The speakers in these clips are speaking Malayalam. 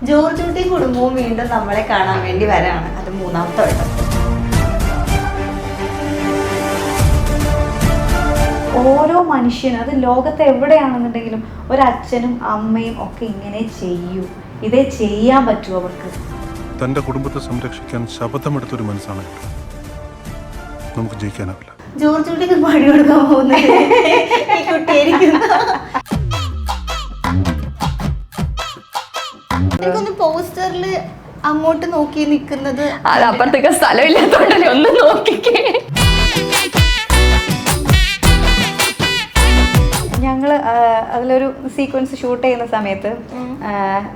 ജോർജ് കുട്ടിയും കുടുംബവും വീണ്ടും നമ്മളെ കാണാൻ വേണ്ടി വരാണ്. അത് മൂന്നാമത്തെ വട്ടം. ഓരോ മനുഷ്യനും, അത് ലോകത്ത് എവിടെയാണെന്നുണ്ടെങ്കിലും ഒരച്ഛനും അമ്മയും ഒക്കെ ഇങ്ങനെ ചെയ്യൂ, ഇതേ ചെയ്യാൻ പറ്റൂ അവർക്ക്. തന്റെ കുടുംബത്തെ സംരക്ഷിക്കാൻ ശപഥമെടുത്തൊരു മനസ്സാണ്. നമുക്ക് ജയിക്കാനാവില്ല. ജോർജ് കുട്ടിക്ക് പണി കൊടുക്കാൻ പോകുന്നത് ഈ കുട്ടിയായിരിക്കും. എനിക്കൊന്ന് പോസ്റ്ററിൽ അങ്ങോട്ട് നോക്കി നിൽക്കുന്നത്, അത് അപ്പുറത്തേക്ക് സ്ഥലമില്ലാത്തോണ്ടല്ലേ, ഒന്ന് നോക്കിക്കേ. ഞങ്ങൾ അതിലൊരു സീക്വൻസ് ഷൂട്ട് ചെയ്യുന്ന സമയത്ത്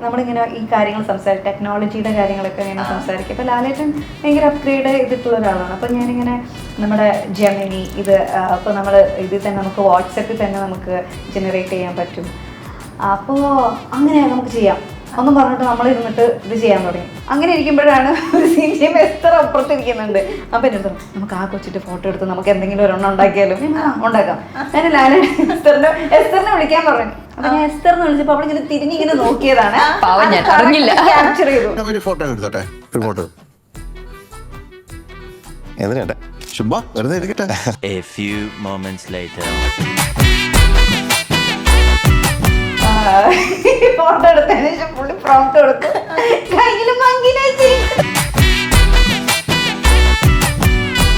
നമ്മളിങ്ങനെ ഈ കാര്യങ്ങൾ ടെക്നോളജിയുടെ കാര്യങ്ങളൊക്കെ ഇങ്ങനെ സംസാരിക്കും. അപ്പോൾ ലാലേട്ടൻ ഭയങ്കര അപ്ഗ്രേഡ് ചെയ്തിട്ടുള്ള ഒരാളാണ്. അപ്പോൾ ഞാനിങ്ങനെ നമ്മുടെ ജെമിനി ഇത് അപ്പോൾ നമ്മൾ ഇതിൽ തന്നെ നമുക്ക് വാട്സപ്പിൽ തന്നെ നമുക്ക് ജനറേറ്റ് ചെയ്യാൻ പറ്റും. അപ്പോൾ അങ്ങനെ നമുക്ക് ചെയ്യാം ഒന്നും പറഞ്ഞിട്ട് നമ്മൾ ഇരുന്നിട്ട് ഇത് ചെയ്യാൻ തുടങ്ങി. അങ്ങനെ ഇരിക്കുമ്പോഴാണ് ഒരു സീൻ ചെയ്യുമ്പോൾ എസ്തർ അപ്പുറത്തിരിക്കുന്നുണ്ട്. അപ്പം എൻ്റെ നമുക്ക് ആ കൊച്ചിട്ട് ഫോട്ടോ എടുത്ത് നമുക്ക് എന്തെങ്കിലും ഒരെണ്ണം ഉണ്ടാക്കിയാലും ഉണ്ടാക്കാം. ഞാൻ എസ്തറിനെ വിളിക്കാൻ പറഞ്ഞു. അപ്പൊ ഞാൻ എസ്തറിനെ വിളിച്ചപ്പോൾ അവളിങ്ങനെ തിരിഞ്ഞിങ്ങനെ നോക്കിയതാണ്. ക്യാപ്ചർ ചെയ്തു. ഫോട്ടോ എടുത്തോട്ടെ, ഒരു ഫോട്ടോ എന്തിനാ ചുമ്മാ വെറുതെ എടുക്കട്ടെ. A few moments later. Photo എടുത്തതിന് ശേഷം പുള്ളി പ്രോംപ്റ്റ് കൊടുത്തു. കയ്യിലും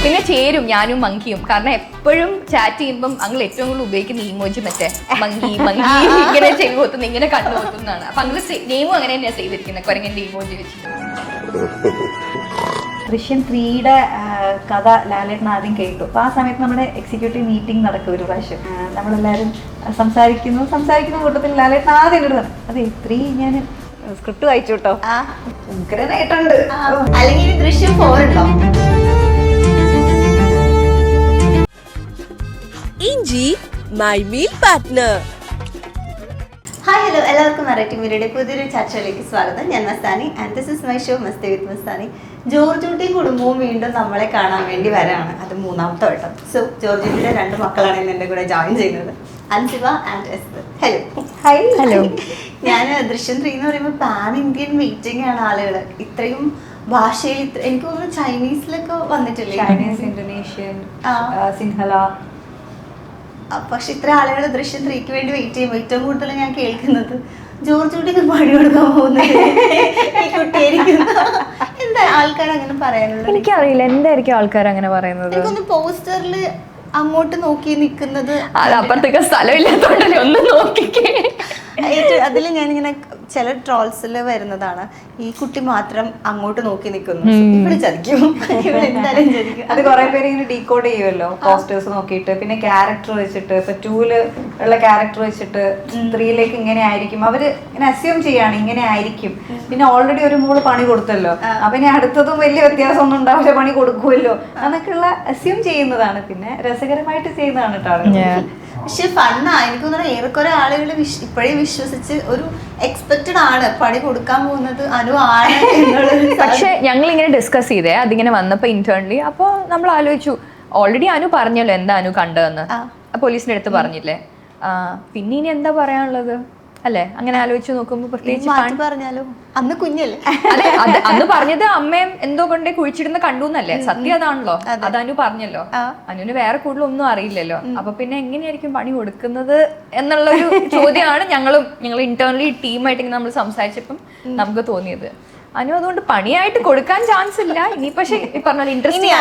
പിന്നെ ചേരും ഞാനും മങ്കിയും. കാരണം എപ്പോഴും ചാറ്റ് ചെയ്യുമ്പം അങ്ങൾ ഏറ്റവും കൂടുതൽ ഉപയോഗിക്കുന്ന ഇമോജി മറ്റേ മങ്കി മങ്കി ഇങ്ങനെ ചെവികൊത്തുന്നു, ഇങ്ങനെ കണ്ണു കൊത്തുന്നതാണ്. അപ്പൊ അങ്ങള് നെയിമും അങ്ങനെ തന്നെയാണ് ചെയ്തിരിക്കുന്നത്, കുരങ്ങന്റെ ഇമോജി വെച്ചിട്ട്. ദൃശ്യം 3യുടെ കഥ ലാലേട്ടൻ ആദ്യം കേട്ടു. അപ്പോൾ ആ സമയത്ത് നമ്മുടെ എക്സിക്യൂട്ടീവ് മീറ്റിംഗ് നടക്കും ഒരു പ്രാവശ്യം. നമ്മളെല്ലാവരും സംസാരിക്കുന്ന കൂട്ടത്തിൽ ലാലേട്ടൻ ആദ്യം ഇടുന്നത് അതെ 3 ഞാൻ സ്ക്രിപ്റ്റ് വായിച്ചു കേട്ടോ, ഉഗ്രനായിട്ടുണ്ട്. അല്ലെങ്കിൽ ദൃശ്യം 4 ഉണ്ടോ? ഇഞ്ചി my meal partner. Hi hello, എല്ലാവർക്കും വെറൈറ്റി മീഡിയയുടെ പുതിയൊരു ചർച്ചയിലേക്ക് സ്വാഗതം. ഞാൻ Mastani and this is my show masti with Mastani. George കുട്ടിയും കുടുംബവും വീണ്ടും നമ്മളെ കാണാൻ വേണ്ടി വരാണ്. അത് മൂന്നാമത്തെ വട്ടം. സോ ജോർജ് കുട്ടിയുടെ 2 മക്കളാണ് ഇന്ന് എൻ്റെ കൂടെ ജോയിൻ ചെയ്യുന്നത്, Ansiba and Esther. Hello. Hi. Hello. ഞാൻ ദൃശ്യം 3 എന്ന് പറയുമ്പോൾ പാൻ ഇന്ത്യൻ മീറ്റിംഗ് ആണ് ആളുകൾ. ഇത്രയും ഭാഷയിൽ എനിക്ക് തോന്നുന്നു ചൈനീസിലൊക്കെ വന്നിട്ടില്ലേ? Chinese, Indonesian, Sinhala. പക്ഷെ ഇത്ര ആളുകൾ ദൃശ്യം 3ക്ക് വേണ്ടി വെയിറ്റ് ചെയ്യുമ്പോൾ ഏറ്റവും കൂടുതൽ ഞാൻ കേൾക്കുന്നത് ജോർജ് കുട്ടിക്ക് പണി കൊടുക്കാൻ പോകുന്നത് ഈ കുട്ടിയായിരിക്കും. എന്താ ആൾക്കാർ അങ്ങനെ പറയാനുള്ളത്? എനിക്കറിയില്ല എന്തായിരിക്കും ആൾക്കാർ അങ്ങനെ പറയുന്നത്. എനിക്കൊന്ന് പോസ്റ്ററിൽ അങ്ങോട്ട് നോക്കി നിൽക്കുന്നത്, അത് അപ്പുറത്തേക്ക് സ്ഥലമില്ലാത്തോണ്ടല്ലേ, ഒന്ന് നോക്കിക്കേ. അതിൽ ഞാനിങ്ങനെ ചില ട്രോൾസിൽ വരുന്നതാണ്, ഈ കുട്ടി മാത്രം അങ്ങോട്ട് നോക്കി നിൽക്കുന്നു, ഇവിടെ ചതിക്കും, ഇവിടെ എന്തായാലും ചതിക്കും. അത് കുറെ പേര് ഇങ്ങനെ ഡീകോഡ് ചെയ്യുമല്ലോ പോസ്റ്റേഴ്സ് നോക്കിയിട്ട്. പിന്നെ ക്യാരക്ടർ വെച്ചിട്ട് ഇപ്പൊ 2ല് ഉള്ള ക്യാരക്ടർ വെച്ചിട്ട് 3ലേക്ക് ഇങ്ങനെ ആയിരിക്കും, അവര് ഇങ്ങനെ അസ്യൂം ചെയ്യാണ് ഇങ്ങനെ ആയിരിക്കും. പിന്നെ ഓൾറെഡി ഒരു മോള് പണി കൊടുത്തല്ലോ, അപ്പൊ ഇനി അടുത്തതും വലിയ വ്യത്യാസം ഒന്നും ഉണ്ടാവില്ല, പണി കൊടുക്കുമല്ലോ എന്നൊക്കെയുള്ള അസ്യൂം ചെയ്യുന്നതാണ്. പിന്നെ രസകരമായിട്ട് ചെയ്യുന്നതാണ് കേട്ടോ. പക്ഷെ ഫണ്ണാ. എനിക്ക് തോന്നുന്നു ഏറെക്കുറെ ആളുകൾ ഇപ്പോഴേ വിശ്വസിച്ച് ഒരു എക്സ്പെക്റ്റഡ് ആണ് പണി കൊടുക്കാൻ പോകുന്നത് അനു ആണ് എന്നുള്ളത്. പക്ഷെ ഞങ്ങൾ ഇങ്ങനെ ഡിസ്കസ് ചെയ്തേ അതിങ്ങനെ വന്നപ്പോ ഇന്റേണലി. അപ്പൊ നമ്മൾ ആലോചിച്ചു, ഓൾറെഡി അനു പറഞ്ഞല്ലോ എന്താ അനു കണ്ടതെന്ന്, പോലീസിന്റെ അടുത്ത് പറഞ്ഞില്ലേ. പിന്നെ ഇനി എന്താ പറയാനുള്ളത് അല്ലേ? അങ്ങനെ ആലോചിച്ച് നോക്കുമ്പോ പ്രത്യേകിച്ച് പറഞ്ഞാലോ, അന്ന് കുഞ്ഞല്ലേ. അതെ, അന്ന് പറഞ്ഞത് അമ്മയും എന്തോ കൊണ്ടേ കുഴിച്ചിടുന്ന കണ്ടു എന്നല്ലേ, സത്യം അതാണല്ലോ. അത് അനു പറഞ്ഞല്ലോ. അനുവിന് വേറെ കൂടുതൽ ഒന്നും അറിയില്ലല്ലോ. അപ്പൊ പിന്നെ എങ്ങനെയായിരിക്കും പണി കൊടുക്കുന്നത് എന്നുള്ളൊരു ചോദ്യമാണ് ഞങ്ങൾ ഇന്റേണലി ടീമായിട്ട് ഇങ്ങനെ നമ്മൾ സംസാരിച്ചപ്പം നമുക്ക് തോന്നിയത്. അനു അതുകൊണ്ട് പണിയായിട്ട് കൊടുക്കാൻ ചാൻസ് ഇല്ല. ഇനി പക്ഷെ പറഞ്ഞ ഇൻട്രസ്റ്റിംഗ്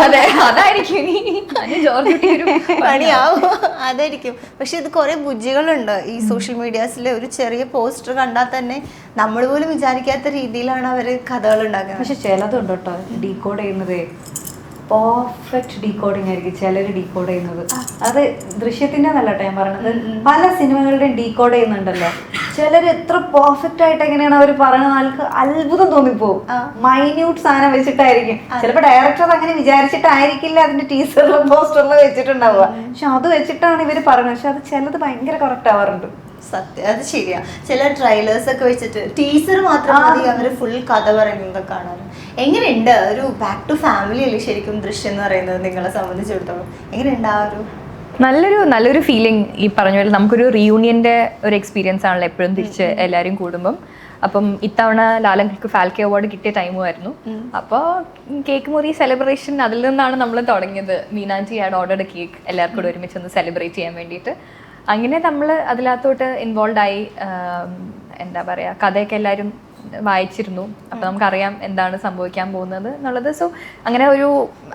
അതെ, അതായിരിക്കും ഇനി അനു ജോർജ് കുട്ടി ഒരു പണിയാവും, അതായിരിക്കും. പക്ഷെ ഇത് കുറെ ബുദ്ധികളുണ്ട് ഈ സോഷ്യൽ മീഡിയാസിൽ. ഒരു ചെറിയ പോസ്റ്റർ കണ്ടാൽ തന്നെ നമ്മൾ പോലും വിചാരിക്കാത്ത രീതിയിലാണ് അവര് കഥകൾ ഉണ്ടാക്കുന്നത്. പക്ഷെ ചിലതുണ്ട് കേട്ടോ ഡീകോഡ് ചെയ്യുന്നത് പെർഫെക്റ്റ് ഡീകോഡിങ് ആയിരിക്കും ചിലര് ഡീകോഡ് ചെയ്യുന്നത്. അത് ദൃശ്യത്തിന്റെ നല്ല ഞാൻ പറയണത്, പല സിനിമകളുടെയും ഡീകോഡ് ചെയ്യുന്നുണ്ടല്ലോ. ചിലര് എത്ര പെർഫെക്റ്റ് ആയിട്ട് എങ്ങനെയാണ് അവർ പറയുന്നത്, ആൾക്ക് അത്ഭുതം തോന്നിപ്പോവും. മൈന്യൂട്ട് സാധനം വെച്ചിട്ടായിരിക്കും. ചിലപ്പോൾ ഡയറക്ടർ അങ്ങനെ വിചാരിച്ചിട്ടായിരിക്കില്ല അതിന്റെ ടീസറിലും പോസ്റ്ററിലും വെച്ചിട്ടുണ്ടാവുക, പക്ഷെ അത് വെച്ചിട്ടാണ് ഇവര് പറയുന്നത്. പക്ഷെ അത് ചിലത് ഭയങ്കര കറക്റ്റ് ആവാറുണ്ട്. സത്യം, അത് ശരിയാ. ചില ട്രെയിലേഴ്സ് ഒക്കെ വെച്ചിട്ട് ടീസർ മാത്രം മതി അവര് ഫുൾ കഥ പറയുന്നത് കാണാൻ. എങ്ങനെയുണ്ട് ഒരു ബാക്ക് ടു ഫാമിലി അല്ലേ ശരിക്കും ദൃശ്യം എന്ന് പറയുന്നത് നിങ്ങളെ സംബന്ധിച്ചിടത്തോളം? എങ്ങനെയുണ്ട് ആ ഒരു നല്ലൊരു ഫീലിംഗ്? ഈ പറഞ്ഞ പോലെ നമുക്കൊരു റീയൂണിയന്റെ ഒരു എക്സ്പീരിയൻസ് ആണല്ലോ എപ്പോഴും തിരിച്ച് എല്ലാവരും കൂടുമ്പം. അപ്പം ഇത്തവണ ലാലങ്ങൾക്ക് ഫാൽക്കെ അവാർഡ് കിട്ടിയ ടൈമുമായിരുന്നു. അപ്പോൾ കേക്ക് മുറി സെലിബ്രേഷൻ അതിൽ നിന്നാണ് നമ്മൾ തുടങ്ങിയത്. മീനാജി ആഡ് ഓർഡർഡ് കേക്ക് എല്ലാവർക്കും കൂടെ ഒരുമിച്ച് ഒന്ന് സെലിബ്രേറ്റ് ചെയ്യാൻ വേണ്ടിയിട്ട്. അങ്ങനെ നമ്മൾ അതിനകത്തോട്ട് ഇൻവോൾവ് ആയി. എന്താ പറയുക, കഥയൊക്കെ എല്ലാവരും വായിച്ചിരുന്നു. അപ്പോൾ നമുക്കറിയാം എന്താണ് സംഭവിക്കാൻ പോകുന്നത് എന്നുള്ളത്. സോ അങ്ങനെ ഒരു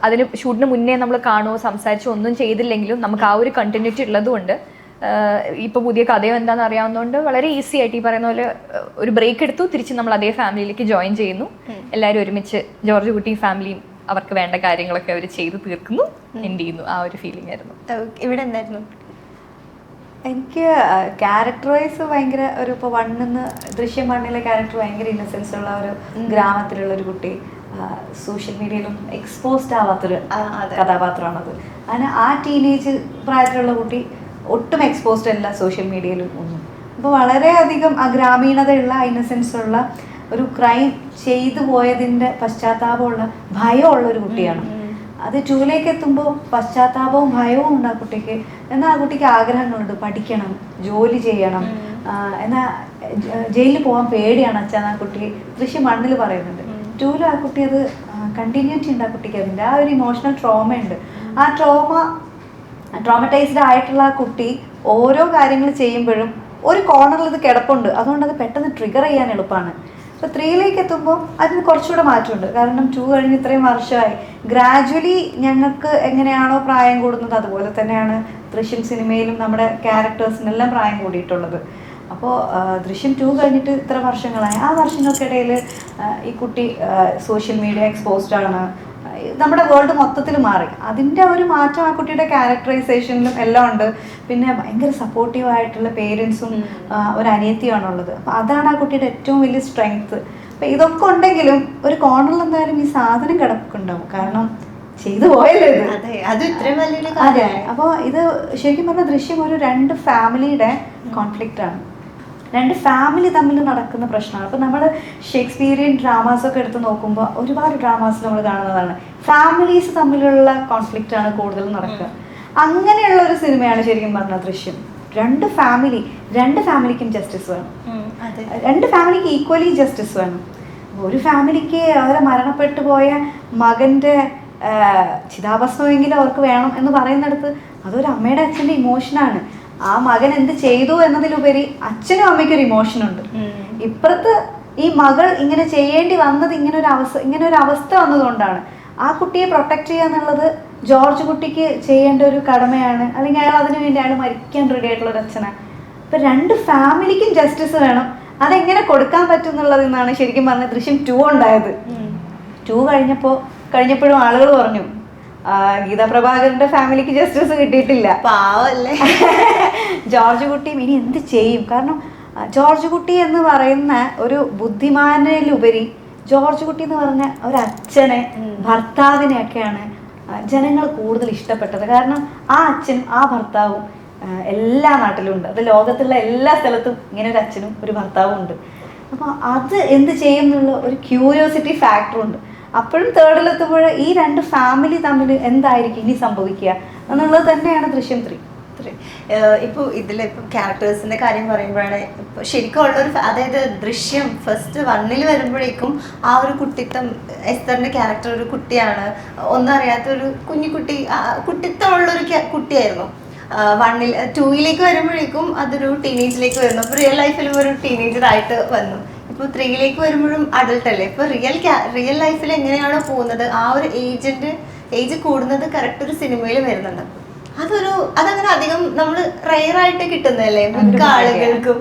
അതിന് ഷൂട്ടിന് മുന്നേ നമ്മൾ കാണുമോ സംസാരിച്ചോ ഒന്നും ചെയ്തില്ലെങ്കിലും നമുക്ക് ആ ഒരു കണ്ടിന്യൂറ്റി ഉള്ളതുകൊണ്ട് ഇപ്പോൾ പുതിയ കഥയോ എന്താണെന്ന് അറിയാവുന്നതുകൊണ്ട് വളരെ ഈസി ആയിട്ട് ഈ പറയുന്ന പോലെ ഒരു ബ്രേക്ക് എടുത്തു, തിരിച്ച് നമ്മൾ അതേ ഫാമിലിയിലേക്ക് ജോയിൻ ചെയ്യുന്നു. എല്ലാവരും ഒരുമിച്ച് ജോർജ് കുട്ടി ഫാമിലിയും അവർക്ക് വേണ്ട കാര്യങ്ങളൊക്കെ അവർ ചെയ്ത് തീർക്കുന്നു, എൻഡ് ചെയ്യുന്നു. ആ ഒരു ഫീലിംഗ് ആയിരുന്നു. ഇവിടെ എന്തായിരുന്നു? എനിക്ക് ക്യാരക്ടർ വൈസ് ഭയങ്കര ഒരു ഇപ്പോൾ ദൃശ്യം 1 ക്യാരക്ടർ ഭയങ്കര ഇന്നസെൻസ് ഉള്ള ഒരു ഗ്രാമത്തിലുള്ള ഒരു കുട്ടി, സോഷ്യൽ മീഡിയയിലും എക്സ്പോസ്ഡ് ആവാത്തൊരു കഥാപാത്രമാണത്. അങ്ങനെ ആ ടീനേജ് പ്രായത്തിലുള്ള കുട്ടി ഒട്ടും എക്സ്പോസ്ഡ് അല്ല സോഷ്യൽ മീഡിയയിലും ഒന്നും. അപ്പോൾ വളരെയധികം ആ ഗ്രാമീണതയുള്ള ഇന്നസെൻസ് ഉള്ള ഒരു ക്രൈം ചെയ്തു പോയതിൻ്റെ പശ്ചാത്താപമുള്ള ഭയമുള്ള ഒരു കുട്ടിയാണ്. അത് 2ലേക്ക് എത്തുമ്പോൾ പശ്ചാത്താപവും ഭയവും ഉണ്ട് ആ കുട്ടിക്ക്. എന്നാൽ ആ കുട്ടിക്ക് ആഗ്രഹങ്ങളുണ്ട്, പഠിക്കണം, ജോലി ചെയ്യണം. എന്നാൽ ജയിലിൽ പോകാൻ പേടിയാണ് അച്ഛൻ ആ കുട്ടി ദൃശ്യം 1 പറയുന്നുണ്ട്. 2 ആ കുട്ടി അത് കണ്ടിന്യൂറ്റി ഉണ്ട് ആ കുട്ടിക്ക്. അതിൻ്റെ ആ ഒരു ഇമോഷണൽ ട്രോമ ഉണ്ട്. ആ ട്രോമറ്റൈസ്ഡ് ആയിട്ടുള്ള ആ കുട്ടി ഓരോ കാര്യങ്ങൾ ചെയ്യുമ്പോഴും ഒരു കോർണറിൽ ഇത് കിടപ്പുണ്ട്. അതുകൊണ്ട് അത് പെട്ടെന്ന് ട്രിഗർ ചെയ്യാൻ എളുപ്പമാണ്. ഇപ്പോൾ 3ലേക്ക് എത്തുമ്പോൾ അതിന് കുറച്ചുകൂടെ മാറ്റമുണ്ട്. കാരണം 2 കഴിഞ്ഞ് ഇത്രയും വർഷമായി ഗ്രാജുവലി ഞങ്ങൾക്ക് എങ്ങനെയാണോ പ്രായം കൂടുന്നത് അതുപോലെ തന്നെയാണ് ദൃശ്യം സിനിമയിലും നമ്മുടെ ക്യാരക്ടേഴ്സിനെല്ലാം പ്രായം കൂടിയിട്ടുള്ളത്. അപ്പോൾ ദൃശ്യം 2 കഴിഞ്ഞിട്ട് ഇത്ര വർഷങ്ങളായി. ആ വർഷങ്ങൾക്കിടയിൽ ഈ കുട്ടി സോഷ്യൽ മീഡിയ എക്സ്പോസ്ഡ് ആണ്. നമ്മുടെ വേൾഡ് മൊത്തത്തിൽ മാറി. അതിൻ്റെ ഒരു മാറ്റം ആ കുട്ടിയുടെ ക്യാരക്ടറൈസേഷനിലും എല്ലാം ഉണ്ട്. പിന്നെ ഭയങ്കര സപ്പോർട്ടീവ് ആയിട്ടുള്ള പേരൻസും ഒരു അനിയത്തിയാണുള്ളത്. അപ്പോൾ അതാണ് ആ കുട്ടിയുടെ ഏറ്റവും വലിയ സ്ട്രെങ്ത്. അപ്പം ഇതൊക്കെ ഉണ്ടെങ്കിലും ഒരു കോർണറിൽ എന്തായാലും ഈ സാധനം കിടക്കുന്നുണ്ടാവും. കാരണം ചെയ്തു പോയല്ലോ ഇത്. അതെ. അപ്പോൾ ഇത് ശരിക്കും പറഞ്ഞാൽ ദൃശ്യം ഒരു 2 ഫാമിലിയുടെ കോൺഫ്ലിക്റ്റ് ആണ്. 2 ഫാമിലി തമ്മിൽ നടക്കുന്ന പ്രശ്നമാണ്. അപ്പോൾ നമ്മൾ ഷേക്സ്പിയറിയൻ ഡ്രാമാസൊക്കെ എടുത്ത് നോക്കുമ്പോൾ ഒരുപാട് ഡ്രാമാസ് നമ്മൾ കാണുന്നതാണ്. ഫാമിലീസ് തമ്മിലുള്ള കോൺഫ്ലിക്റ്റ് ആണ് കൂടുതൽ നടക്കുക. അങ്ങനെയുള്ള ഒരു സിനിമയാണ് ശരിക്കും പറഞ്ഞാൽ ദൃശ്യം. 2 ഫാമിലിക്കും ജസ്റ്റിസ് വേണം. 2 ഫാമിലിക്ക് ഈക്വലി ജസ്റ്റിസ് വേണം. ഒരു ഫാമിലിക്ക് അവരെ മരണപ്പെട്ടു പോയ മകൻ്റെ ചിതാഭസ്മമെങ്കിലും അവർക്ക് വേണം എന്ന് പറയുന്നിടത്ത് അതൊരു അമ്മയുടെ അച്ഛൻ്റെ ഇമോഷനാണ്. ആ മകൻ എന്ത് ചെയ്തു എന്നതിലുപരി അച്ഛനും അമ്മയ്ക്കൊരു ഇമോഷനുണ്ട്. ഇപ്പുറത്ത് ഈ മകൾ ഇങ്ങനെ ചെയ്യേണ്ടി വന്നത് ഇങ്ങനെ ഒരു അവസ്ഥ വന്നതുകൊണ്ടാണ്. ആ കുട്ടിയെ പ്രൊട്ടക്ട് ചെയ്യുക എന്നുള്ളത് ജോർജ് കുട്ടിക്ക് ചെയ്യേണ്ട ഒരു കടമയാണ്. അല്ലെങ്കിൽ അയാൾ അതിനു വേണ്ടി അയാൾ മരിക്കാൻ റെഡി ആയിട്ടുള്ള ഒരു അച്ഛനാണ്. ഇപ്പം 2 ഫാമിലിക്കും ജസ്റ്റിസ് വേണം. അതെങ്ങനെ കൊടുക്കാൻ പറ്റും എന്നുള്ളതിൽ നിന്നാണ് ശരിക്കും പറഞ്ഞ ദൃശ്യം 2 ഉണ്ടായത്. 2 കഴിഞ്ഞപ്പോഴും ആളുകൾ പറഞ്ഞു ഗീതാ പ്രഭാകരന്റെ ഫാമിലിക്ക് ജസ്റ്റിസ് കിട്ടിയിട്ടില്ല, പാവല്ലേ. ജോർജ് കുട്ടിയും ഇനി എന്ത് ചെയ്യും? കാരണം ജോർജ് കുട്ടി എന്ന് പറയുന്ന ഒരു ബുദ്ധിമാനിലുപരി ജോർജ് കുട്ടി എന്ന് പറഞ്ഞ ഒരു അച്ഛനെ, ഭർത്താവിനെയൊക്കെയാണ് ജനങ്ങൾ കൂടുതൽ ഇഷ്ടപ്പെട്ടത്. കാരണം ആ അച്ഛനും ആ ഭർത്താവും എല്ലാ നാട്ടിലും ഉണ്ട്. അത് ലോകത്തുള്ള എല്ലാ സ്ഥലത്തും ഇങ്ങനെ ഒരു അച്ഛനും ഒരു ഭർത്താവും ഉണ്ട്. അപ്പോൾ അത് എന്ത് ചെയ്യും എന്നുള്ള ഒരു ക്യൂരിയോസിറ്റി ഫാക്ടറുണ്ട്. അപ്പോഴും 3ലെത്തുമ്പോൾ ഈ 2 ഫാമിലി തമ്മിൽ എന്തായിരിക്കും ഇനി സംഭവിക്കുക എന്നുള്ളത് തന്നെയാണ് ദൃശ്യം 3. ഇപ്പോൾ ഇതിലിപ്പോൾ ക്യാരക്ടേഴ്സിൻ്റെ കാര്യം പറയുമ്പോഴാണ് ഇപ്പോൾ ശരിക്കും ഉള്ളൊരു അതായത് ദൃശ്യം ഫസ്റ്റ് 1 വരുമ്പോഴേക്കും ആ ഒരു കുട്ടിത്തം, എസ്തറിൻ്റെ ക്യാരക്ടർ ഒരു കുട്ടിയാണ്, ഒന്നും അറിയാത്തൊരു കുഞ്ഞിക്കുട്ടി, കുട്ടിത്തമുള്ളൊരു കുട്ടിയായിരുന്നു. 2ലേക്ക് വരുമ്പോഴേക്കും അതൊരു ടീനേജിലേക്ക് വരുന്നു. അപ്പോൾ റിയൽ ലൈഫിലും ഒരു ടീനേജറായിട്ട് വന്നു. ഇപ്പോൾ 3ലേക്ക് വരുമ്പോഴും അഡൾട്ട് അല്ലേ. ഇപ്പോൾ റിയൽ ലൈഫിൽ എങ്ങനെയാണോ പോകുന്നത് ആ ഒരു ഏജ് കൂടുന്നത് കറക്റ്റ് ഒരു സിനിമയിൽ വരുന്നുണ്ട്. അതങ്ങനെ അധികം നമ്മൾ റയറായിട്ട് കിട്ടുന്നതല്ലേ മിക്ക ആളുകൾക്കും.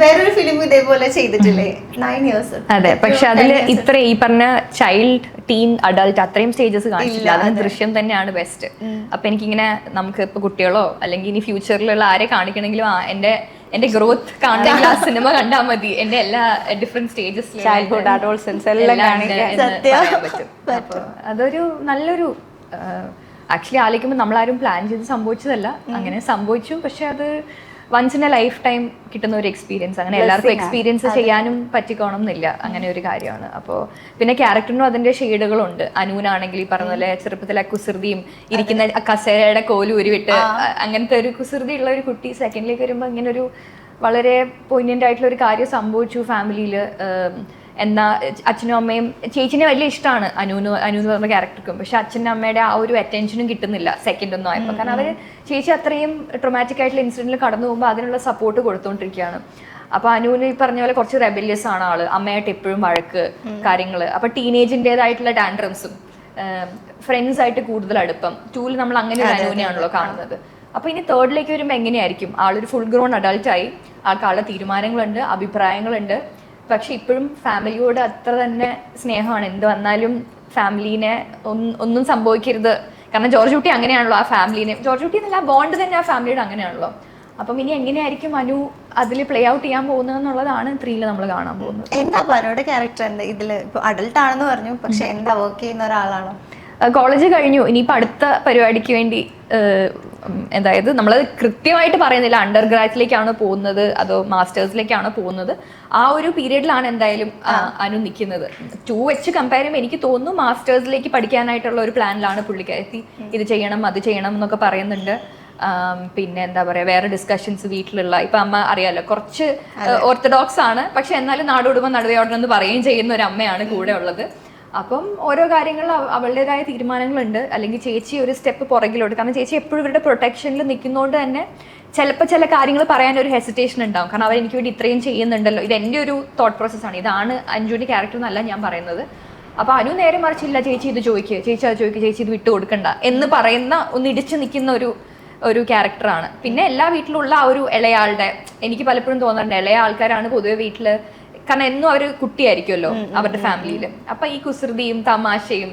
വേറൊരു ഫിലിം ഇതേപോലെ ചെയ്തിട്ടില്ലേ 9 years. അതെ, പക്ഷെ അതിൽ ഇത്ര ഈ പറഞ്ഞ ചൈൽഡ്, ടീൻ, അഡൾട്ട് അത്രയും സ്റ്റേജസ് കാണിച്ചില്ല. അത് ദൃശ്യം തന്നെയാണ് ബെസ്റ്റ്. അപ്പൊ എനിക്കിങ്ങനെ നമുക്ക് ഇപ്പൊ കുട്ടികളോ അല്ലെങ്കിൽ ഇനി ഫ്യൂച്ചറിലുള്ള ആരെ കാണിക്കണമെങ്കിലും എന്റെ ഗ്രോത്ത് കാണണമെങ്കിൽ ആ സിനിമ കണ്ടാൽ മതി. എന്റെ എല്ലാ ഡിഫറെന്റ് സ്റ്റേജസ്, ചൈൽഡ്ഹുഡ്, അഡോൾസൻസ് എല്ലാം പറ്റും. അപ്പൊ അതൊരു നല്ലൊരു ആക്ച്വലി ആലോചിക്കുമ്പോൾ നമ്മളാരും പ്ലാൻ ചെയ്ത് സംഭവിച്ചതല്ല, അങ്ങനെ സംഭവിച്ചു. പക്ഷെ അത് once in a lifetime കിട്ടുന്ന ഒരു എക്സ്പീരിയൻസ്. അങ്ങനെ എല്ലാവർക്കും എക്സ്പീരിയൻസ് ചെയ്യാനും പറ്റിക്കോണം എന്നില്ല, അങ്ങനെ ഒരു കാര്യമാണ്. അപ്പോൾ പിന്നെ ക്യാരക്ടറിനും അതിന്റെ ഷെയ്ഡുകളുണ്ട്. അനൂനാണെങ്കിൽ ഈ പറഞ്ഞ പോലെ ചെറുപ്പത്തിലെ കുസൃതിയും ഇരിക്കുന്ന കസേരയുടെ കോല് ഉരുവിട്ട് അങ്ങനത്തെ ഒരു കുസൃതി ഉള്ള ഒരു കുട്ടി സെക്കൻഡിലേക്ക് വരുമ്പോൾ ഇങ്ങനെ ഒരു വളരെ പോയിന്റൻ്റ് ആയിട്ടുള്ള ഒരു കാര്യം സംഭവിച്ചു ഫാമിലിയിൽ. എന്നാ അച്ഛനും അമ്മയും ചേച്ചിനെ വലിയ ഇഷ്ടമാണ് അനു എന്ന് പറഞ്ഞ ക്യാരക്ടർക്കും, പക്ഷെ അച്ഛൻ്റെ അമ്മയുടെ ആ ഒരു അറ്റൻഷനും കിട്ടുന്നില്ല സെക്കൻഡ് ഒന്നും ആയപ്പോൾ. കാരണം അവർ ചേച്ചി അത്രയും ട്രൊമാറ്റിക് ആയിട്ടുള്ള ഇൻസിഡൻറ്റിൽ കടന്നു പോകുമ്പോൾ അതിനുള്ള സപ്പോർട്ട് കൊടുത്തുകൊണ്ടിരിക്കുകയാണ്. അപ്പോൾ അനുവിന് ഈ പറഞ്ഞ പോലെ കുറച്ച് റെബല്യസ് ആണ് ആള്, അമ്മയായിട്ട് എപ്പോഴും വഴക്ക് കാര്യങ്ങൾ. അപ്പോൾ ടീനേജിൻ്റെതായിട്ടുള്ള ടാൻഡ്രംസും ഫ്രണ്ട്സ് ആയിട്ട് കൂടുതൽ അടുപ്പം. 2ൽ നമ്മൾ അങ്ങനെ ഒരു അനുവിനെയാണല്ലോ കാണുന്നത്. അപ്പോൾ ഇനി 3ലേക്ക് വരുമ്പോൾ എങ്ങനെയായിരിക്കും? ആളൊരു ഫുൾ ഗ്രോൺ അഡൾട്ടായി, ആൾക്കാളുടെ തീരുമാനങ്ങളുണ്ട്, അഭിപ്രായങ്ങളുണ്ട്, പക്ഷെ ഇപ്പോഴും ഫാമിലിയോട് അത്ര തന്നെ സ്നേഹമാണ്. എന്ത് വന്നാലും ഫാമിലീനെ ഒന്നും സംഭവിക്കരുത്. കാരണം ജോർജ് കുട്ടി അങ്ങനെയാണല്ലോ ആ ഫാമിലീനെ, ജോർജ് കുട്ടി എന്നല്ല, ബോണ്ട് തന്നെ ആ ഫാമിലിയുടെ അങ്ങനെയാണല്ലോ. അപ്പം ഇനി എങ്ങനെയായിരിക്കും അനു അതിൽ പ്ലേ ഔട്ട് ചെയ്യാൻ പോകുന്നത് എന്നുള്ളതാണ് 3ൽ നമ്മൾ കാണാൻ പോകുന്നത്. എന്താ അനുയുടെ ക്യാരക്ടർ എന്താ ഇതിൽ? ഇപ്പോൾ അഡൾട്ട് ആണെന്ന് പറഞ്ഞു, പക്ഷെ എന്താ വർക്ക് ചെയ്യുന്ന ഒരാളാണോ? കോളേജ് കഴിഞ്ഞു, ഇനിയിപ്പോൾ അടുത്ത പരിപാടിക്ക് വേണ്ടി, അതായത് നമ്മൾ കൃത്യമായിട്ട് പറയുന്നില്ല അണ്ടർ ഗ്രാജുവേറ്റിലേക്കാണോ പോകുന്നത് അതോ മാസ്റ്റേഴ്സിലേക്കാണോ പോകുന്നത്. ആ ഒരു പീരീഡിലാണ് എന്തായാലും അനു നിൽക്കുന്നത്. 2 വെച്ച് കമ്പയർ ചെയ്യുമ്പോൾ എനിക്ക് തോന്നുന്നു മാസ്റ്റേഴ്സിലേക്ക് പഠിക്കാനായിട്ടുള്ള ഒരു പ്ലാനിലാണ് പുള്ളിക്കാരി. ഇത് ചെയ്യണം അത് ചെയ്യണം എന്നൊക്കെ പറയുന്നുണ്ട്. പിന്നെ എന്താ പറയുക, വേറെ ഡിസ്കഷൻസ് വീട്ടിലുള്ള, ഇപ്പം അമ്മ അറിയാലോ കുറച്ച് ഓർത്തഡോക്സ് ആണ്, പക്ഷെ എന്നാലും നാടോടുമ്പോൾ നടുവയോടണം എന്ന് പറയുകയും ചെയ്യുന്ന ഒരു അമ്മയാണ് കൂടെ ഉള്ളത്. അപ്പം ഓരോ കാര്യങ്ങളും അവളുടേതായ തീരുമാനങ്ങളുണ്ട്. അല്ലെങ്കിൽ ചേച്ചി ഒരു സ്റ്റെപ്പ് പുറകിലോട്ട്, കാരണം ചേച്ചി എപ്പോഴും ഇവരുടെ പ്രൊട്ടക്ഷനിൽ നിൽക്കുന്നതുകൊണ്ട് തന്നെ ചിലപ്പോൾ ചില കാര്യങ്ങൾ പറയാൻ ഒരു ഹെസിറ്റേഷൻ ഉണ്ടാവും. കാരണം അവർ എനിക്ക് വേണ്ടി ഇത്രയും ചെയ്യുന്നുണ്ടല്ലോ. ഇത് എൻ്റെ ഒരു തോട്ട് പ്രോസസ്സാണ്, ഇതാണ് അഞ്ജുവിൻ്റെ ക്യാരക്ടർ എന്നല്ല ഞാൻ പറയുന്നത്. അപ്പോൾ അനു നേരെ മറിച്ചില്ല, ചേച്ചി ഇത് ചോദിക്കുക, ചേച്ചി അത് ചോദിക്കുക, ചേച്ചി ഇത് വിട്ടു കൊടുക്കണ്ട എന്ന് പറയുന്ന ഒന്ന് ഇടിച്ചു നിൽക്കുന്ന ഒരു ക്യാരക്ടറാണ്. പിന്നെ എല്ലാ വീട്ടിലുള്ള ആ ഒരു ഇളയാളുടെ, എനിക്ക് പലപ്പോഴും തോന്നാറുണ്ട് ഇളയ ആൾക്കാരാണ് പൊതുവെ വീട്ടിൽ, കാരണം എന്നും അവർ കുട്ടിയായിരിക്കുമല്ലോ അവരുടെ ഫാമിലിയിൽ. അപ്പം ഈ കുസൃതിയും തമാശയും,